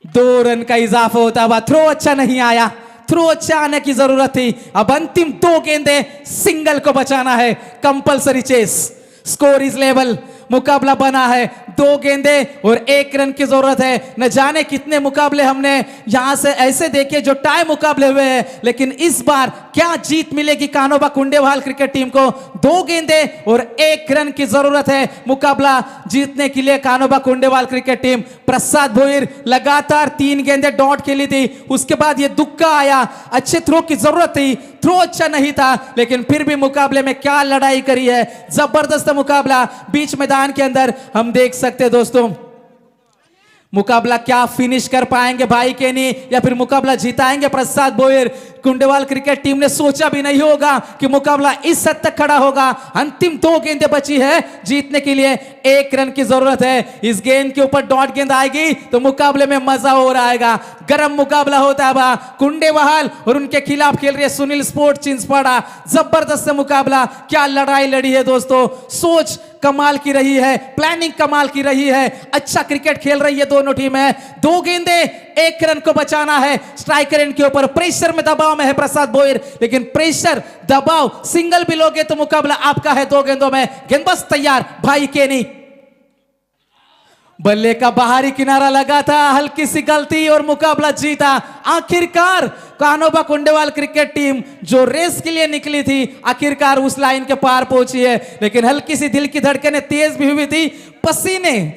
2 रन का इजाफा होता हुआ। थ्रो अच्छा नहीं आया, थ्रो अच्छा आने की जरूरत थी। अब अंतिम 2 गेंदे, सिंगल को बचाना है। Compulsory chase, score is level, मुकाबला बना है। 2 गेंदे और 1 रन की जरूरत है। न जाने कितने मुकाबले हमने यहां से ऐसे देखे जो टाई मुकाबले हुए हैं, लेकिन इस बार क्या जीत मिलेगी कानोबा कुंडेवाल क्रिकेट टीम को? 2 गेंदे और 1 रन की जरूरत है मुकाबला जीतने के लिए कानोबा कुंडेवाल क्रिकेट टीम। प्रसाद भोईर लगातार 3 गेंदे डॉट खेली थी, उसके बाद ये दुक्का आया। अच्छे थ्रो की जरूरत थी, थ्रो अच्छा नहीं था, लेकिन फिर भी मुकाबले में क्या लड़ाई करी है। जबरदस्त मुकाबला बीच मैदान के अंदर हम देख सकते हैं दोस्तों। मुकाबला क्या फिनिश कर पाएंगे भाई केनी, या फिर मुकाबला जिताएंगे प्रसाद भोईर? कुंडेवाल क्रिकेट टीम ने सोचा भी नहीं होगा कि मुकाबला इस हद तक खड़ा होगा। अंतिम 2 गेंदें बची है, जीतने के लिए 1 रन की जरूरत है। इस गेंद के ऊपर डॉट गेंद आएगी तो मुकाबले में मजा और आएगा। गर्म मुकाबला होता है। कुंडेवाल और उनके खिलाफ खेल रही है सुनील स्पोर्ट चिंचपाड़ा। जबरदस्त मुकाबला, क्या लड़ाई लड़ी है दोस्तों। सोच कमाल की रही है, प्लानिंग कमाल की रही है, अच्छा क्रिकेट खेल रही है दोनों टीमें। 2 गेंदे, 1 रन को बचाना है। स्ट्राइकर एंड के ऊपर प्रेशर में दबाव में है प्रसाद भोईर, लेकिन प्रेशर दबाव सिंगल भी लोगे तो मुकाबला आपका है। 2 गेंदों में गेंदबाज तैयार भाई केनी। बल्ले का बाहरी किनारा लगा था, हल्की सी गलती और मुकाबला जीता। आखिरकार कानोबा कुंडेवाल क्रिकेट टीम जो रेस के लिए निकली थी, आखिरकार उस लाइन के पार पहुंची है, लेकिन हल्की सी दिल की धड़कनें तेज भी हुई थी, पसीने